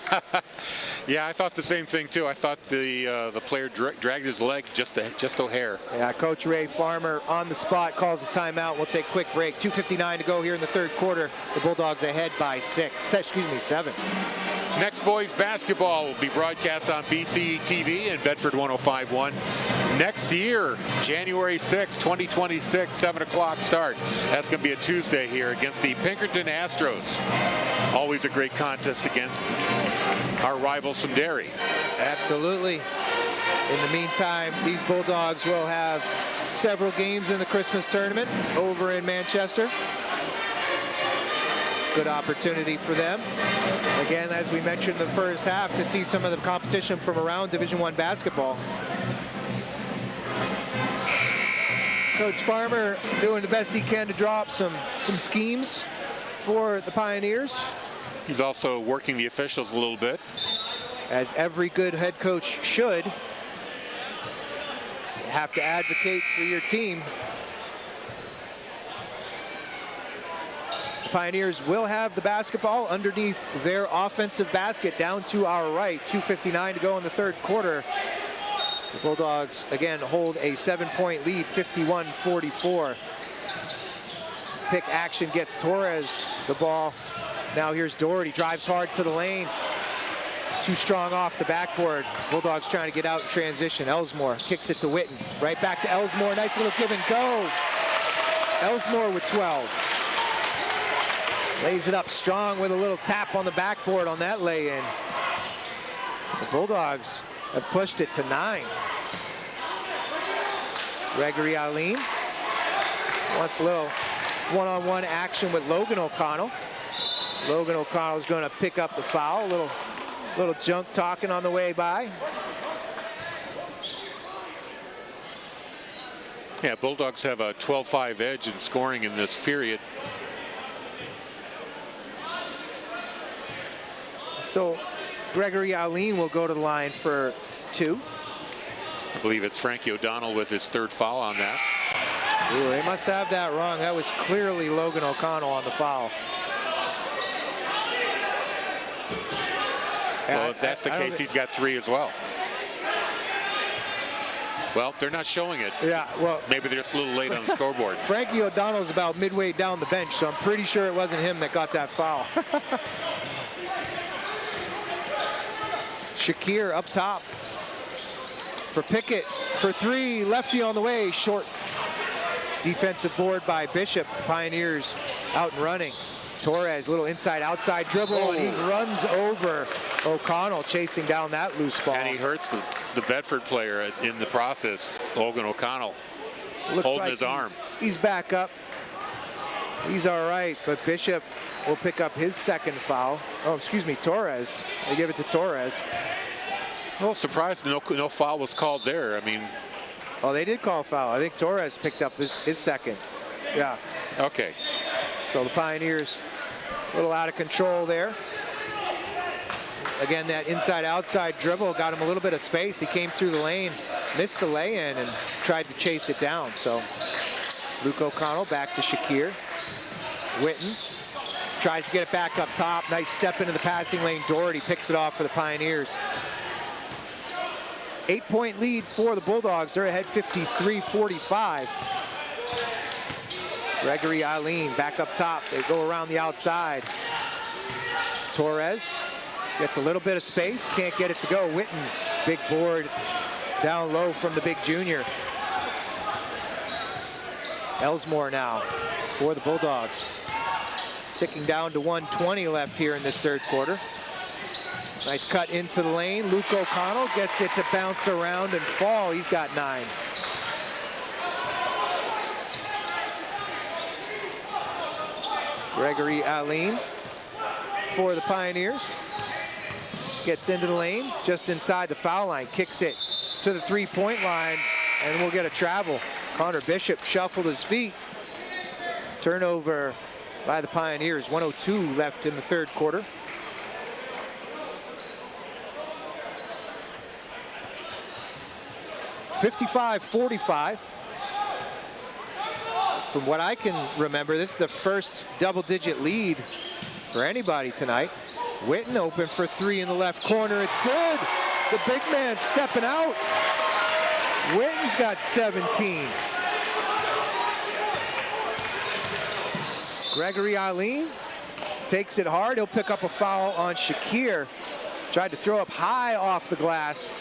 yeah, I thought the same thing too. I thought the player dragged his leg just a hair. Yeah, Coach Ray Farmer on the spot calls the timeout. We'll take a quick break. 2:59 to go here in the third quarter. The Bulldogs ahead by 7. Next boys basketball will be broadcast on BCE TV and Bedford 105.1 next year, January 6, 2026, 7 o'clock start. That's going to be a Tuesday here against the Pinkerton Astros. Always a great contest against our rivals from Derry. Absolutely. In the meantime, these Bulldogs will have several games in the Christmas tournament over in Manchester. Good opportunity for them. Again, as we mentioned in the first half, to see some of the competition from around Division I basketball. Coach Farmer doing the best he can to draw up some schemes for the Pioneers. He's also working the officials a little bit. As every good head coach should. You have to advocate for your team. The Pioneers will have the basketball underneath their offensive basket down to our right. 2:59 to go in the third quarter. The Bulldogs, again, hold a 7-point lead, 51-44. Pick action gets Torres the ball. Now here's Doherty, drives hard to the lane. Too strong off the backboard. Bulldogs trying to get out in transition. Elsmore kicks it to Witten. Right back to Elsmore. Nice little give and go. Elsmore with 12. Lays it up strong with a little tap on the backboard on that lay-in. The Bulldogs have pushed it to 9. Gregory Aline wants a little one-on-one action with Logan O'Connell. Logan O'Connell is going to pick up the foul. Little junk talking on the way by. Yeah, Bulldogs have a 12-5 edge in scoring in this period. So Gregory Allen will go to the line for 2. I believe it's Frankie O'Donnell with his 3rd foul on that. Ooh, they must have that wrong. That was clearly Logan O'Connell on the foul. Well, if that's the case, he's got 3 as well. Well, they're not showing it. Yeah, well, maybe they're just a little late on the scoreboard. Frankie O'Donnell is about midway down the bench, so I'm pretty sure it wasn't him that got that foul. Shakir up top for Pickett for 3. Lefty on the way, short. Defensive board by Bishop. Pioneers out and running. Torres, little inside-outside dribble, and he runs over O'Connell, chasing down that loose ball. And he hurts the Bedford player in the process, Logan O'Connell, holding like his arm. He's back up. He's all right, but Bishop will pick up his 2nd foul. Oh, excuse me, Torres. They give it to Torres. Well, surprised no foul was called there. I mean, oh, they did call a foul. I think Torres picked up his 2nd. Yeah. Okay. So the Pioneers a little out of control there. Again, that inside-outside dribble got him a little bit of space. He came through the lane, missed the lay-in, and tried to chase it down. So Luke O'Connell back to Shakir. Witten tries to get it back up top. Nice step into the passing lane. Doherty picks it off for the Pioneers. 8-point lead for the Bulldogs. They're ahead 53-45. Gregory Allen back up top. They go around the outside. Torres gets a little bit of space. Can't get it to go. Witten, big board down low from the big junior. Elsmore now for the Bulldogs. Ticking down to 1:20 left here in this 3rd quarter. Nice cut into the lane. Luke O'Connell gets it to bounce around and fall. He's got 9. Gregory Allen for the Pioneers. Gets into the lane, just inside the foul line. Kicks it to the 3-point line, and we'll get a travel. Connor Bishop shuffled his feet. Turnover by the Pioneers. 1:02 left in the 3rd quarter. (55-45). From what I can remember, this is the first double-digit lead for anybody tonight. Witten open for 3 in the left corner. It's good. The big man stepping out. Witten's got 17. Gregory Allen takes it hard. He'll pick up a foul on Shakir. Tried to throw up high off the glass.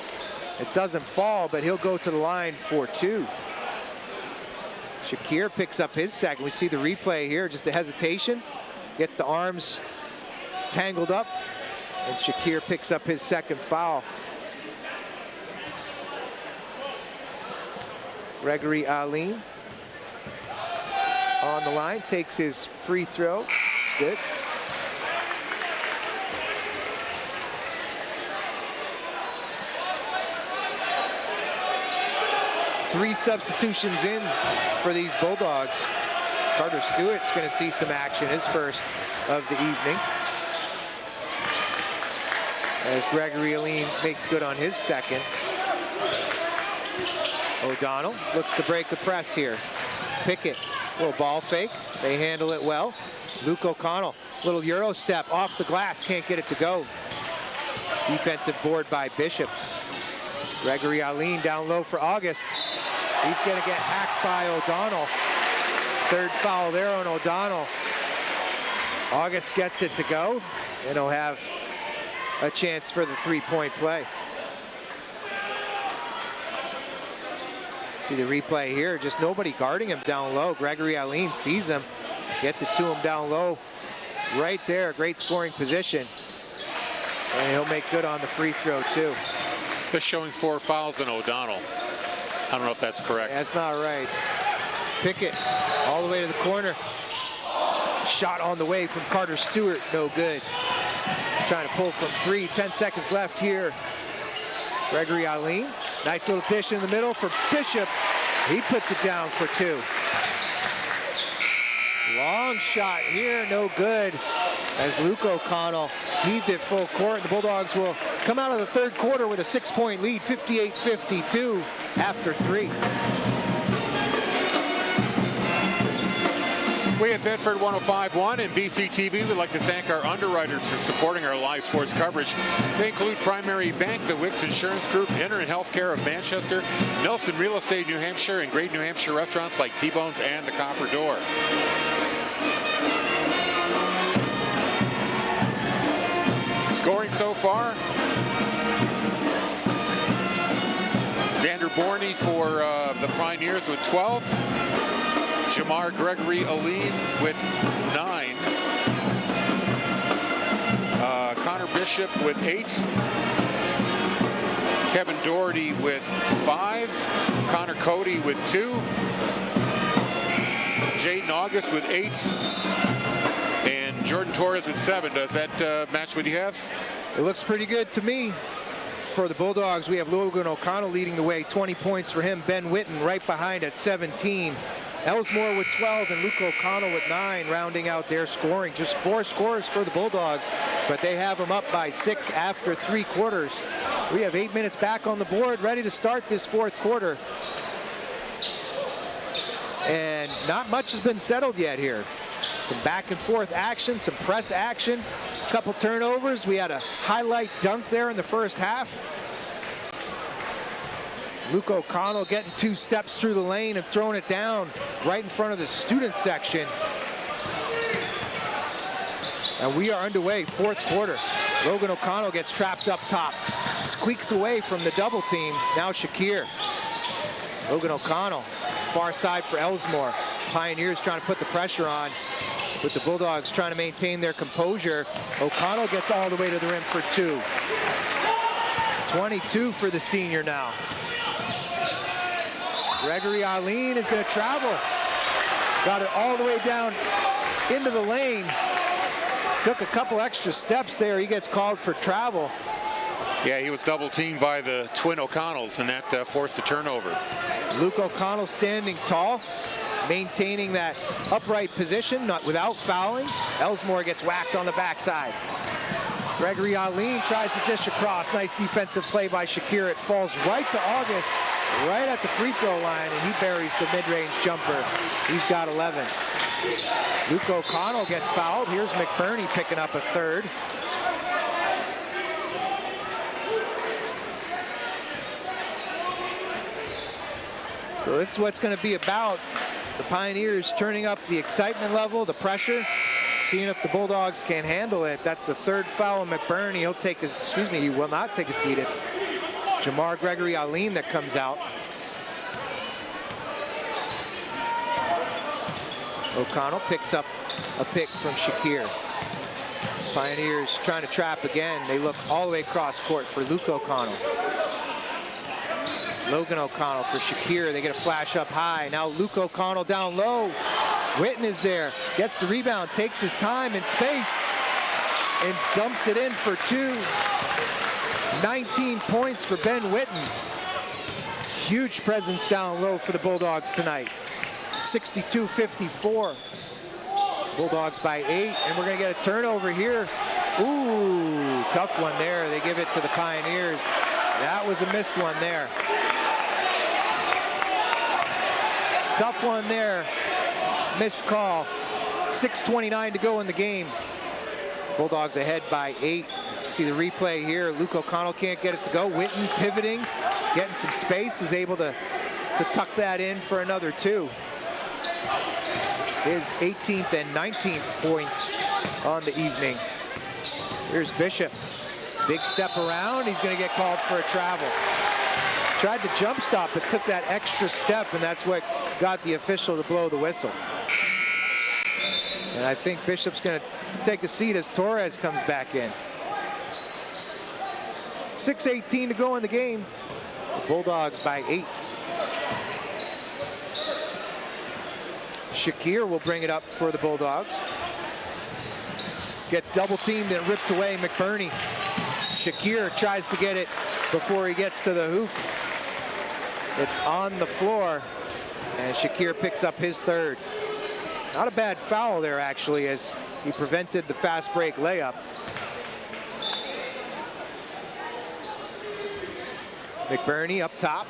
It doesn't fall, but he'll go to the line for 2. Shakir picks up his 2nd. We see the replay here, just a hesitation. Gets the arms tangled up, and Shakir picks up his 2nd foul. Gregory Allen on the line, takes his free throw. It's good. Three substitutions in for these Bulldogs. Carter Stewart's going to see some action, his first of the evening, as Gregory Allen makes good on his 2nd. O'Donnell looks to break the press here. Pickett, little ball fake. They handle it well. Luke O'Connell, little Euro step off the glass, can't get it to go. Defensive board by Bishop. Gregory Allen down low for August. He's going to get hacked by O'Donnell. 3rd foul there on O'Donnell. August gets it to go, and he'll have a chance for the 3-point play. See the replay here, just nobody guarding him down low. Gregory Allen sees him, gets it to him down low. Right there, great scoring position. And he'll make good on the free throw too. They're showing 4 fouls on O'Donnell. I don't know if that's correct. That's not right. Pickett all the way to the corner. Shot on the way from Carter Stewart, no good. Trying to pull from 3, 10 seconds left here. Gregory Alin, nice little dish in the middle for Bishop. He puts it down for 2. Long shot here, no good, as Luke O'Connell heaved it full court. The Bulldogs will come out of the third quarter with a 6-point lead, 58-52 after 3. We at Bedford 105.1 and BCTV would like to thank our underwriters for supporting our live sports coverage. They include Primary Bank, the Wicks Insurance Group, Inter Healthcare of Manchester, Nelson Real Estate New Hampshire, and great New Hampshire restaurants like T-Bones and the Copper Door. Scoring so far, Xander Borney for the Pioneers with 12. Jamar Gregory Alin with 9. Connor Bishop with 8. Kevin Doherty with 5. Connor Cody with 2. Jaden August with 8. And Jordan Torres with 7. Does that match what you have? It looks pretty good to me. For the Bulldogs, we have Logan O'Connell leading the way, 20 points for him. Ben Witten right behind at 17. Elsmore with 12 and Luke O'Connell with 9, rounding out their scoring. Just 4 scores for the Bulldogs, but they have them up by 6 after 3 quarters. We have 8 minutes back on the board, ready to start this fourth quarter. And not much has been settled yet here. Some back and forth action, some press action, a couple turnovers. We had a highlight dunk there in the first half. Luke O'Connell getting 2 steps through the lane and throwing it down right in front of the student section. And we are underway, fourth quarter. Logan O'Connell gets trapped up top, squeaks away from the double team. Now Shakir. Logan O'Connell, far side for Elsmore. Pioneers trying to put the pressure on, with the Bulldogs trying to maintain their composure. O'Connell gets all the way to the rim for 2. 22 for the senior now. Gregory Alin is going to travel. Got it all the way down into the lane. Took a couple extra steps there. He gets called for travel. Yeah, he was double teamed by the twin O'Connells, and that forced a turnover. Luke O'Connell standing tall, maintaining that upright position, not without fouling. Elsmore gets whacked on the backside. Gregory Alin tries to dish across. Nice defensive play by Shakir. It falls right to August, right at the free throw line, and he buries the mid-range jumper. He's got 11. Luke O'Connell gets fouled. Here's McBurney picking up a third. So this is what's going to be about. The Pioneers turning up the excitement level, the pressure, seeing if the Bulldogs can handle it. That's the third foul on McBurney. He'll take his, he will not take a seat. It's Jamar Gregory Alin that comes out. O'Connell picks up a pick from Shakir. Pioneers trying to trap again. They look all the way across court for Luke O'Connell. Logan O'Connell for Shakir. They get a flash up high. Now Luke O'Connell down low. Witten is there, gets the rebound, takes his time in space, and dumps it in for 2. 19 points for Ben Witten. Huge presence down low for the Bulldogs tonight. 62-54. Bulldogs by 8, and we're going to get a turnover here. Ooh, tough one there. They give it to the Pioneers. That was a missed one there. Tough one there. Missed call. 6:29 to go in the game. Bulldogs ahead by 8. See the replay here. Luke O'Connell can't get it to go. Witten pivoting, getting some space, is able to tuck that in for another 2. His 18th and 19th points on the evening. Here's Bishop. Big step around. He's going to get called for a travel. Tried to jump stop, but took that extra step, and that's what got the official to blow the whistle. And I think Bishop's going to take a seat as Torres comes back in. 6:18 to go in the game. The Bulldogs by 8. Shakir will bring it up for the Bulldogs. gets double teamed and ripped away. McBurney. Shakir tries to get it before he gets to the hoop. It's on the floor, and Shakir picks up his third. Not a bad foul there, actually, as he prevented the fast break layup. McBurney up top.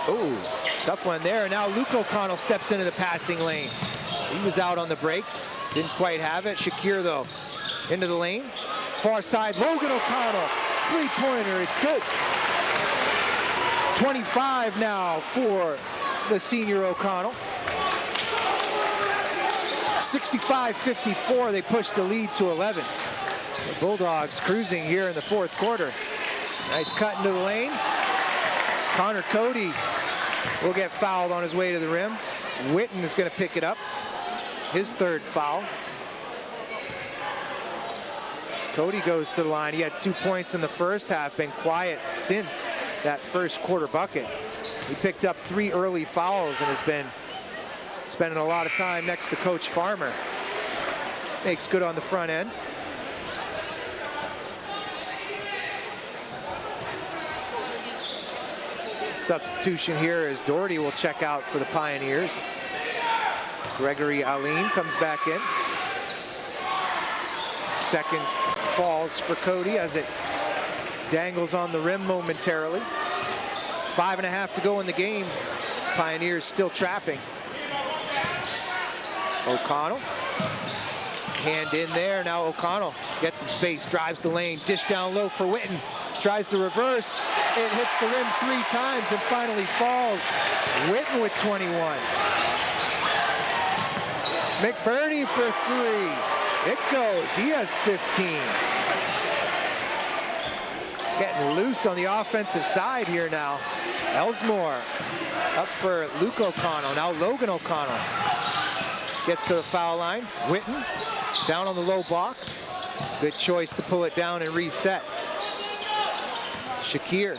Oh, tough one there. Now Luke O'Connell steps into the passing lane. He was out on the break. Didn't quite have it. Shakir, though, into the lane. Far side, Logan O'Connell. Three-pointer, it's good. 25 now for the senior O'Connell. 65-54, they push the lead to 11. The Bulldogs cruising here in the fourth quarter. Nice cut into the lane. Connor Cody will get fouled on his way to the rim. Witten is going to pick it up. His third foul. Cody goes to the line. He had 2 points in the first half, been quiet since that first quarter bucket. He picked up 3 early fouls and has been spending a lot of time next to Coach Farmer. Makes good on the front end. Substitution here as Doherty will check out for the Pioneers. Gregory Aline comes back in. Second falls for Cody as it dangles on the rim momentarily. 5.5 to go in the game. Pioneers still trapping. O'Connell. Hand in there. Now O'Connell gets some space, drives the lane, dish down low for Witten. Tries the reverse. It hits the rim 3 times and finally falls. Witten with 21. McBurney for 3. It goes. He has 15. Getting loose on the offensive side here now. Elsmore up for Luke O'Connell. Now Logan O'Connell gets to the foul line. Witten down on the low block. Good choice to pull it down and reset. Shakir.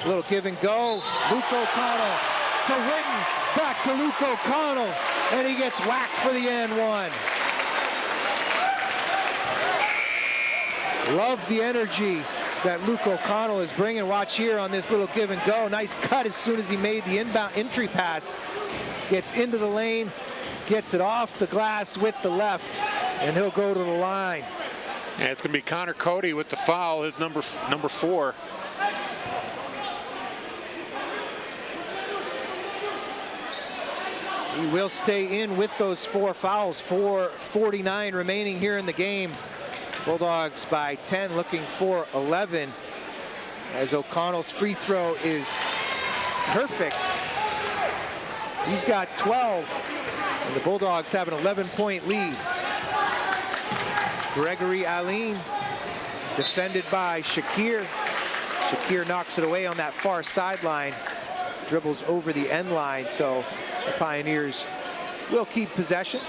A little give and go. Luke O'Connell to Witten. Back to Luke O'Connell. And he gets whacked for the and one. Love the energy that Luke O'Connell is bringing. Watch here on this little give and go. Nice cut as soon as he made the inbound entry pass. Gets into the lane. Gets it off the glass with the left. And he'll go to the line. And it's going to be Connor Cody with the foul, his number 4. He will stay in with those 4 fouls. 4:49 remaining here in the game. Bulldogs by 10, looking for 11. As O'Connell's free throw is perfect. He's got 12. And the Bulldogs have an 11-point lead. Gregory Aline, defended by Shakir. Shakir knocks it away on that far sideline. Dribbles over the end line, so the Pioneers will keep possession.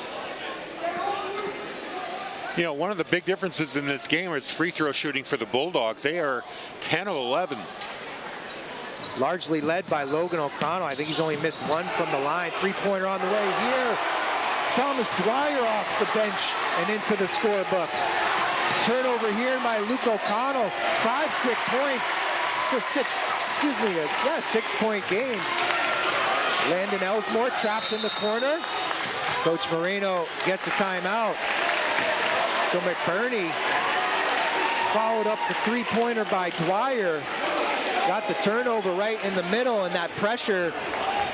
You know, one of the big differences in this game is free throw shooting for the Bulldogs. They are 10 of 11. Largely led by Logan O'Connell. I think he's only missed 1 from the line. 3-pointer on the way here. Thomas Dwyer off the bench and into the scorebook. Turnover here by Luke O'Connell. 5 quick points. It's a 6-point game. Landon Elsmore trapped in the corner. Coach Moreno gets a timeout. So McBurney followed up the 3-pointer by Dwyer. Got the turnover right in the middle, and that pressure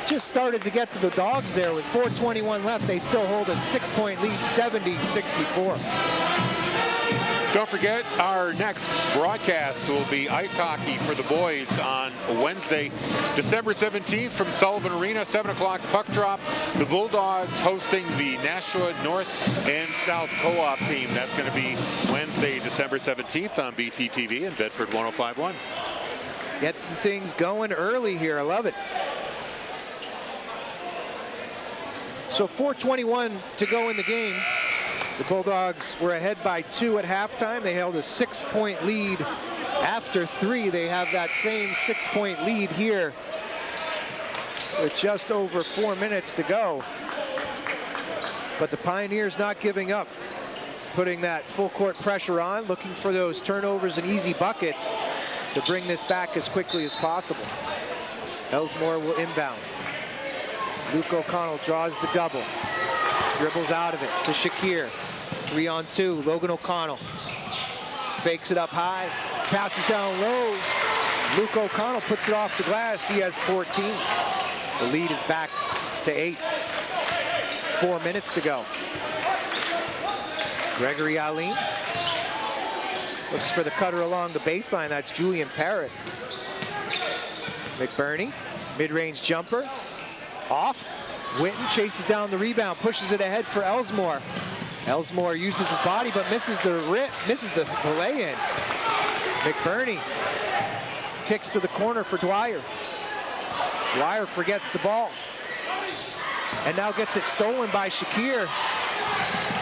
just started to get to the Dogs there. With 4:21 left, they still hold a 6-point lead, 70-64. Don't forget, our next broadcast will be ice hockey for the boys on Wednesday, December 17th from Sullivan Arena, 7 o'clock puck drop. The Bulldogs hosting the Nashua North and South Co-op team. That's going to be Wednesday, December 17th on BCTV and Bedford 105.1. Getting things going early here. I love it. So 4:21 to go in the game. The Bulldogs were ahead by 2 at halftime. They held a 6-point lead after 3. They have that same 6-point lead here with just over 4 minutes to go. But the Pioneers not giving up. putting that full court pressure on, looking for those turnovers and easy buckets to bring this back as quickly as possible. Elsmore will inbound. Luke O'Connell draws the double. Dribbles out of it to Shakir. 3-on-2, Logan O'Connell. Fakes it up high, passes down low. Luke O'Connell puts it off the glass. He has 14. The lead is back to 8. 4 minutes to go. Gregory Aline looks for the cutter along the baseline. That's Julian Parrott. McBurney, mid-range jumper, off. Winton chases down the rebound, pushes it ahead for Elsmore. Elsmore uses his body but misses the lay-in. McBurney kicks to the corner for Dwyer. Dwyer forgets the ball and now gets it stolen by Shakir.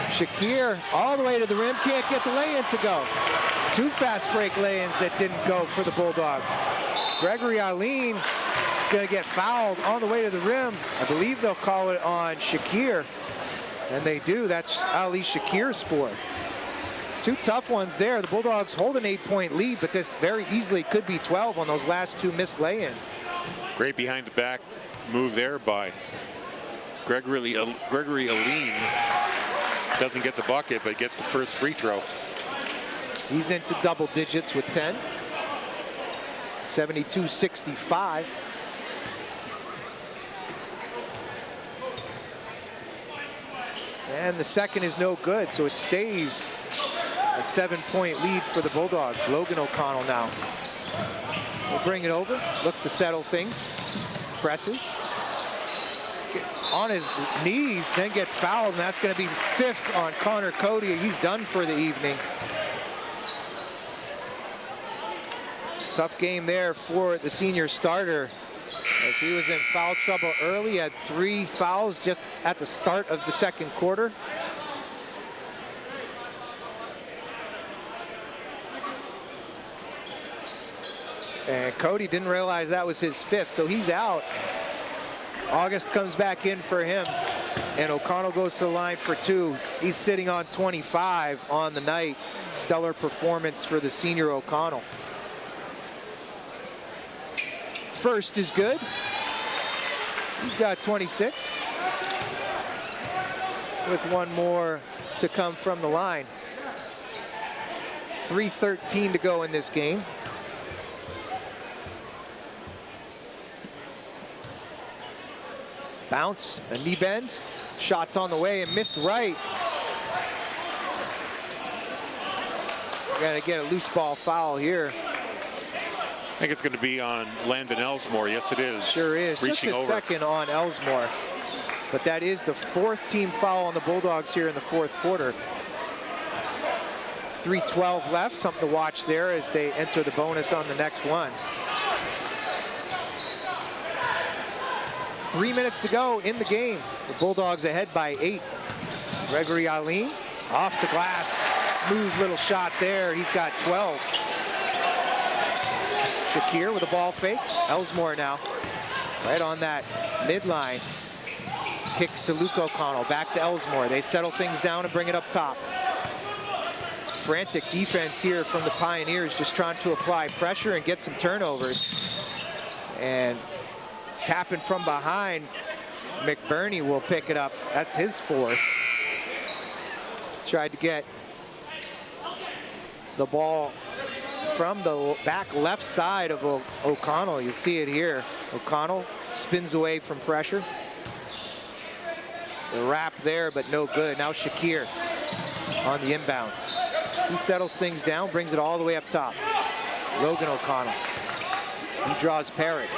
Shakir all the way to the rim, can't get the lay-in to go. 2 fast break lay-ins that didn't go for the Bulldogs. Gregory Aline is going to get fouled on the way to the rim. I believe they'll call it on Shakir, and they do. That's Ali Shakir's 4th. 2 tough ones there. The Bulldogs hold an 8-point lead, but this very easily could be 12 on those last 2 missed lay-ins. Great behind the back move there by Gregory Aline. Doesn't get the bucket, but gets the first free throw. He's into double digits with 10. 72-65. And the second is no good, so it stays a 7-point lead for the Bulldogs. Logan O'Connell now will bring it over, look to settle things, presses. On his knees, then gets fouled, and that's going to be 5th on Connor Cody. He's done for the evening. Tough game there for the senior starter, as he was in foul trouble early. Had 3 fouls just at the start of the second quarter. And Cody didn't realize that was his 5th, so he's out. August comes back in for him, and O'Connell goes to the line for 2. He's sitting on 25 on the night. Stellar performance for the senior O'Connell. First is good. He's got 26. With 1 more to come from the line. 3:13 to go in this game. Bounce, a knee bend, shots on the way and missed right. Gotta get a loose ball foul here. I think it's going to be on Landon Elsmore. Yes, it is. Sure is. Reaching just a over. second on Elsmore. But that is the 4th team foul on the Bulldogs here in the 4th quarter. 3:12 left, something to watch there as they enter the bonus on the next one. 3 minutes to go in the game. The Bulldogs ahead by 8. Gregory Aline off the glass. Smooth little shot there. He's got 12. Shakir with a ball fake. Elsmore now. Right on that midline. Kicks to Luke O'Connell. Back to Elsmore. They settle things down and bring it up top. Frantic defense here from the Pioneers, just trying to apply pressure and get some turnovers. And tapping from behind, McBurney will pick it up. That's his 4th. Tried to get the ball from the back left side of O'Connell. You see it here. O'Connell spins away from pressure. The wrap there, but no good. Now Shakir on the inbound. He settles things down, brings it all the way up top. Logan O'Connell. He draws Parrott.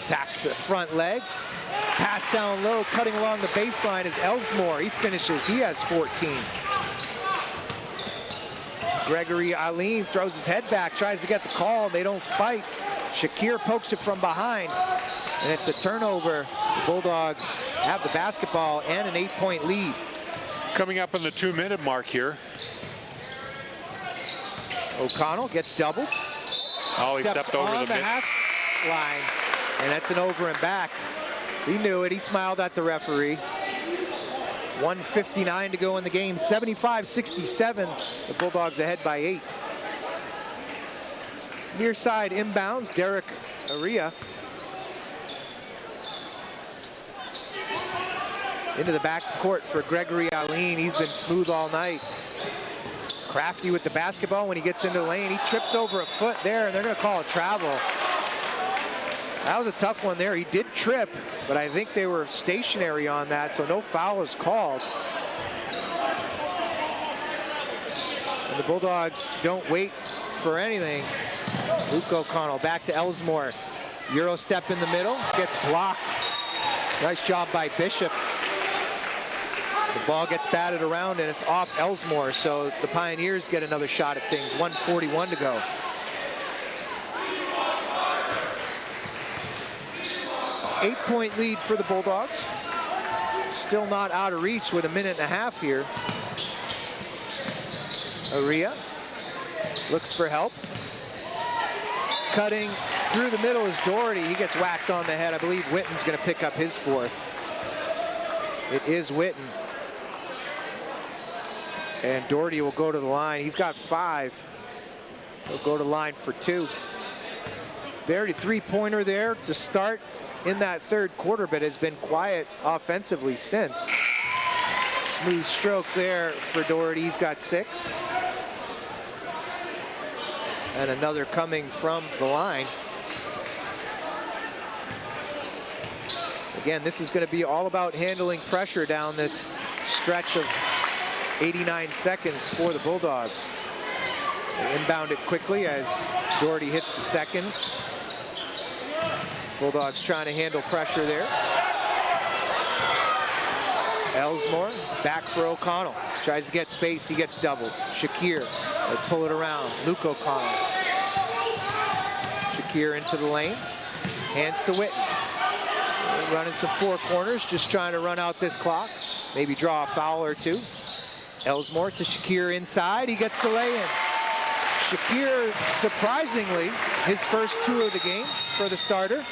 Attacks the front leg. Pass down low, cutting along the baseline is Elsmore. He finishes, he has 14. Gregory Aline throws his head back, tries to get the call. They don't fight. Shakir pokes it from behind, and it's a turnover. The Bulldogs have the basketball and an 8-point lead. Coming up on the 2-minute mark here. O'Connell gets doubled. Oh, he stepped over on the half line, and that's an over and back. He knew it. He smiled at the referee. 1:59 to go in the game. 75-67. The Bulldogs ahead by 8. Near side inbounds, Derek Aria. Into the back court for Gregory Aline. He's been smooth all night. Crafty with the basketball when he gets into the lane. He trips over a foot there, and they're going to call a travel. That was a tough one there. He did trip, but I think they were stationary on that, so no foul is called. And the Bulldogs don't wait for anything. Luke O'Connell back to Elsmore. Euro step in the middle, gets blocked. Nice job by Bishop. The ball gets batted around and it's off Elsmore, so the Pioneers get another shot at things. 1:41 to go. Eight-point lead for the Bulldogs. Still not out of reach with a minute and a half here. Aria looks for help. Cutting through the middle is Doherty. He gets whacked on the head. I believe Witten's going to pick up his fourth. It is Witten. And Doherty will go to the line. He's got 5. He'll go to the line for 2. Doherty three-pointer there to start in that third quarter, but has been quiet offensively since. Smooth stroke there for Doherty. He's got 6. And another coming from the line. Again, this is going to be all about handling pressure down this stretch of 89 seconds for the Bulldogs. They inbound it quickly as Doherty hits the second. Bulldogs trying to handle pressure there. Elsmore back for O'Connell. Tries to get space, he gets doubled. Shakir, they pull it around. Luke O'Connell. Shakir into the lane. Hands to Witten. Running some four corners, just trying to run out this clock. Maybe draw a foul or two. Elsmore to Shakir inside. He gets the lay-in. Shakir, surprisingly, his first 2 of the game for the starter.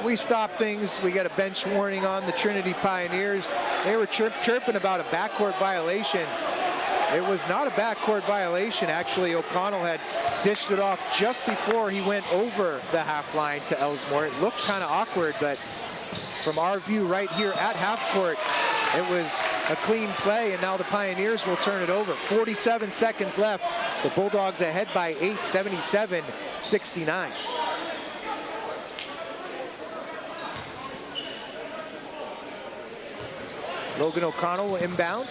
We stop things. We got a bench warning on the Trinity Pioneers. They were chirping about a backcourt violation. It was not a backcourt violation. Actually, O'Connell had dished it off just before he went over the half line to Elsmore. It looked kind of awkward, but from our view right here at half court, it was a clean play, and now the Pioneers will turn it over. 47 seconds left. The Bulldogs ahead by 8, 77-69. Logan O'Connell will inbound.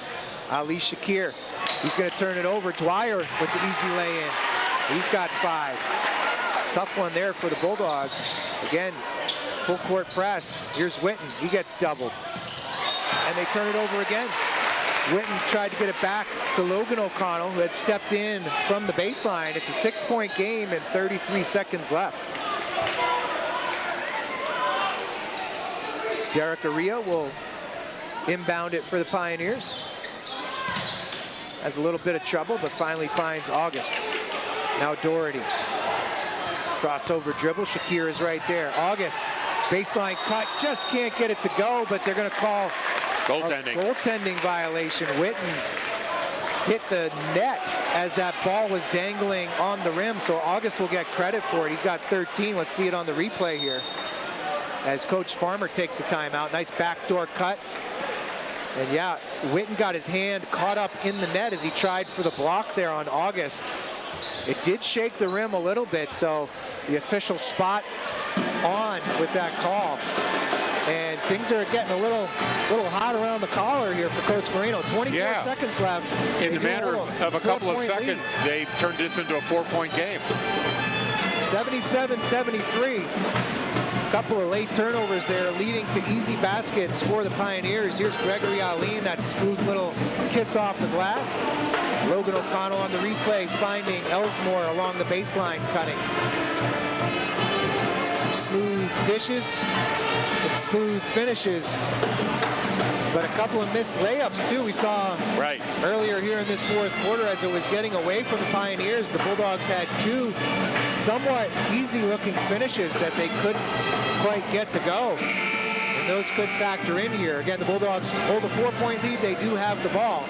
Ali Shakir, he's going to turn it over. Dwyer with the easy lay-in. He's got 5. Tough one there for the Bulldogs. Again, full court press. Here's Witten. He gets doubled. And they turn it over again. Witten tried to get it back to Logan O'Connell, who had stepped in from the baseline. It's a 6-point game and 33 seconds left. Derek Aria will inbound it for the Pioneers. Has a little bit of trouble, but finally finds August. Now Doherty. Crossover dribble. Shakir is right there. August, baseline cut, just can't get it to go, but they're going to call goaltending. A goaltending violation. Witten hit the net as that ball was dangling on the rim, so August will get credit for it. He's got 13. Let's see it on the replay here. As Coach Farmer takes a timeout. Nice backdoor cut. And yeah, Witten got his hand caught up in the net as he tried for the block there on August. It did shake the rim a little bit, so the official spot on with that call. And things are getting a little hot around the collar here for Coach Moreno. 24 seconds left. In the matter of a couple of seconds, they turned this into a 4-point game. 77-73. A couple of late turnovers there leading to easy baskets for the Pioneers. Here's Gregory Aline, that smooth little kiss off the glass. Logan O'Connell on the replay finding Elsmore along the baseline cutting. Some smooth dishes, some smooth finishes, but a couple of missed layups too. We saw earlier here in this fourth quarter as it was getting away from the Pioneers, the Bulldogs had two somewhat easy-looking finishes that they couldn't quite get to go. And those could factor in here. Again, the Bulldogs hold a 4-point lead. They do have the ball,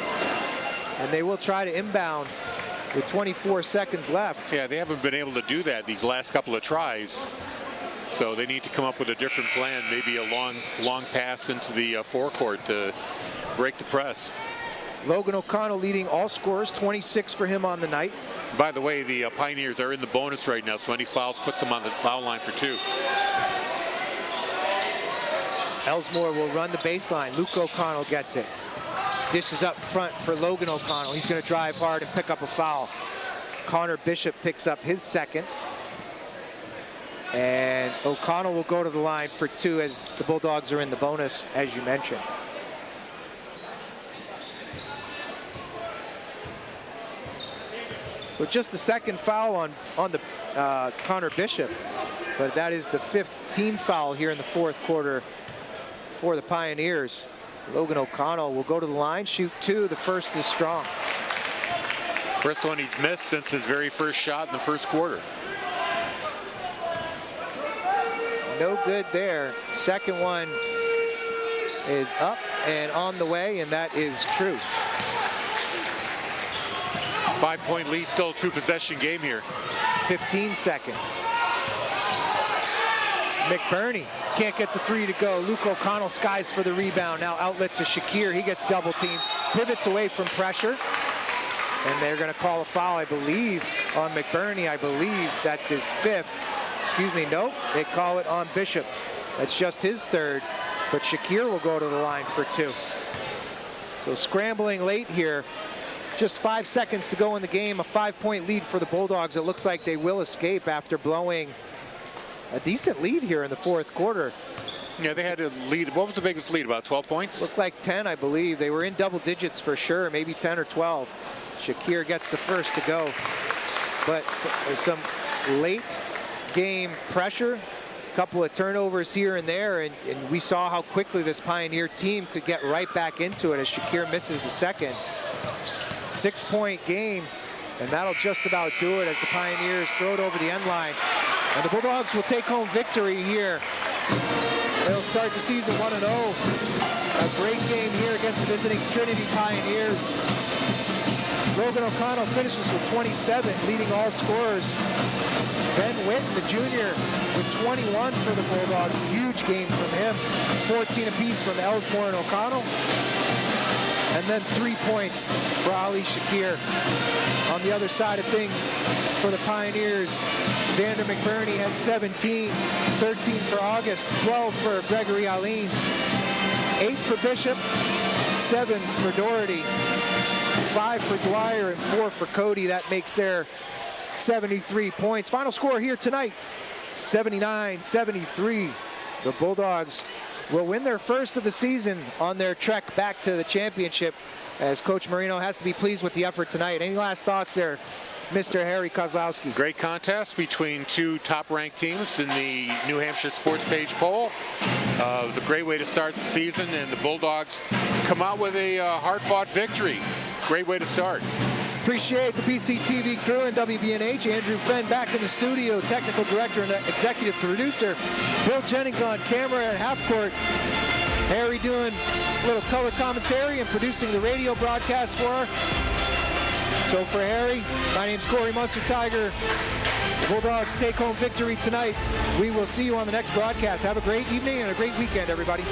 and they will try to inbound with 24 seconds left. Yeah, they haven't been able to do that these last couple of tries. So they need to come up with a different plan, maybe a long pass into the forecourt to break the press. Logan O'Connell leading all scorers, 26 for him on the night. By the way, the Pioneers are in the bonus right now, so any fouls puts them on the foul line for 2. Elsmore will run the baseline. Luke O'Connell gets it. Dishes up front for Logan O'Connell. He's going to drive hard and pick up a foul. Connor Bishop picks up his second. And O'Connell will go to the line for 2 as the Bulldogs are in the bonus, as you mentioned. So just the second foul on the Connor Bishop, but that is the 15th foul here in the fourth quarter for the Pioneers. Logan O'Connell will go to the line, shoot 2. The first is strong. First one he's missed since his very first shot in the first quarter. No good there. Second one is up and on the way, and that is true. 5-point lead, still a 2-possession game here. 15 seconds. McBurney can't get the 3 to go. Luke O'Connell skies for the rebound. Now outlet to Shakir. He gets double teamed, pivots away from pressure. And they're going to call a foul, I believe, on McBurney. I believe that's his 5th. Excuse me, nope, they call it on Bishop. That's just his 3rd, but Shakir will go to the line for 2. So scrambling late here. Just 5 seconds to go in the game, a 5-point lead for the Bulldogs. It looks like they will escape after blowing a decent lead here in the fourth quarter. Yeah, they had a lead. What was the biggest lead, about 12 points? Looked like 10, I believe. They were in double digits for sure, maybe 10 or 12. Shakir gets the first to go. But some late game pressure, a couple of turnovers here and there, and we saw how quickly this Pioneer team could get right back into it as Shakir misses the second. 6-point game, and that'll just about do it as the Pioneers throw it over the end line. And the Bulldogs will take home victory here. They'll start the season 1-0. A great game here against the visiting Trinity Pioneers. Logan O'Connell finishes with 27, leading all scorers. Ben Witten, the junior, with 21 for the Bulldogs. Huge game from him. 14 apiece from Elsmore and O'Connell. And then 3 points for Ali Shakir. On the other side of things, for the Pioneers, Xander McBurney had 17, 13 for August, 12 for Gregory Aline, 8 for Bishop, 7 for Doherty, 5 for Dwyer, and 4 for Cody. That makes their 73 points. Final score here tonight, 79-73. The Bulldogs will win their first of the season on their trek back to the championship, as Coach Marino has to be pleased with the effort tonight. Any last thoughts there, Mr. Harry Kozlowski? Great contest between 2 top-ranked teams in the New Hampshire Sports Page poll. It was a great way to start the season, and the Bulldogs come out with a hard-fought victory. Great way to start. Appreciate the BCTV crew and WBNH. Andrew Fenn back in the studio, technical director and executive producer. Bill Jennings on camera at half court. Harry doing a little color commentary and producing the radio broadcast for her. So for Harry, my name's Corey Munster Tiger. The Bulldogs take home victory tonight. We will see you on the next broadcast. Have a great evening and a great weekend, everybody.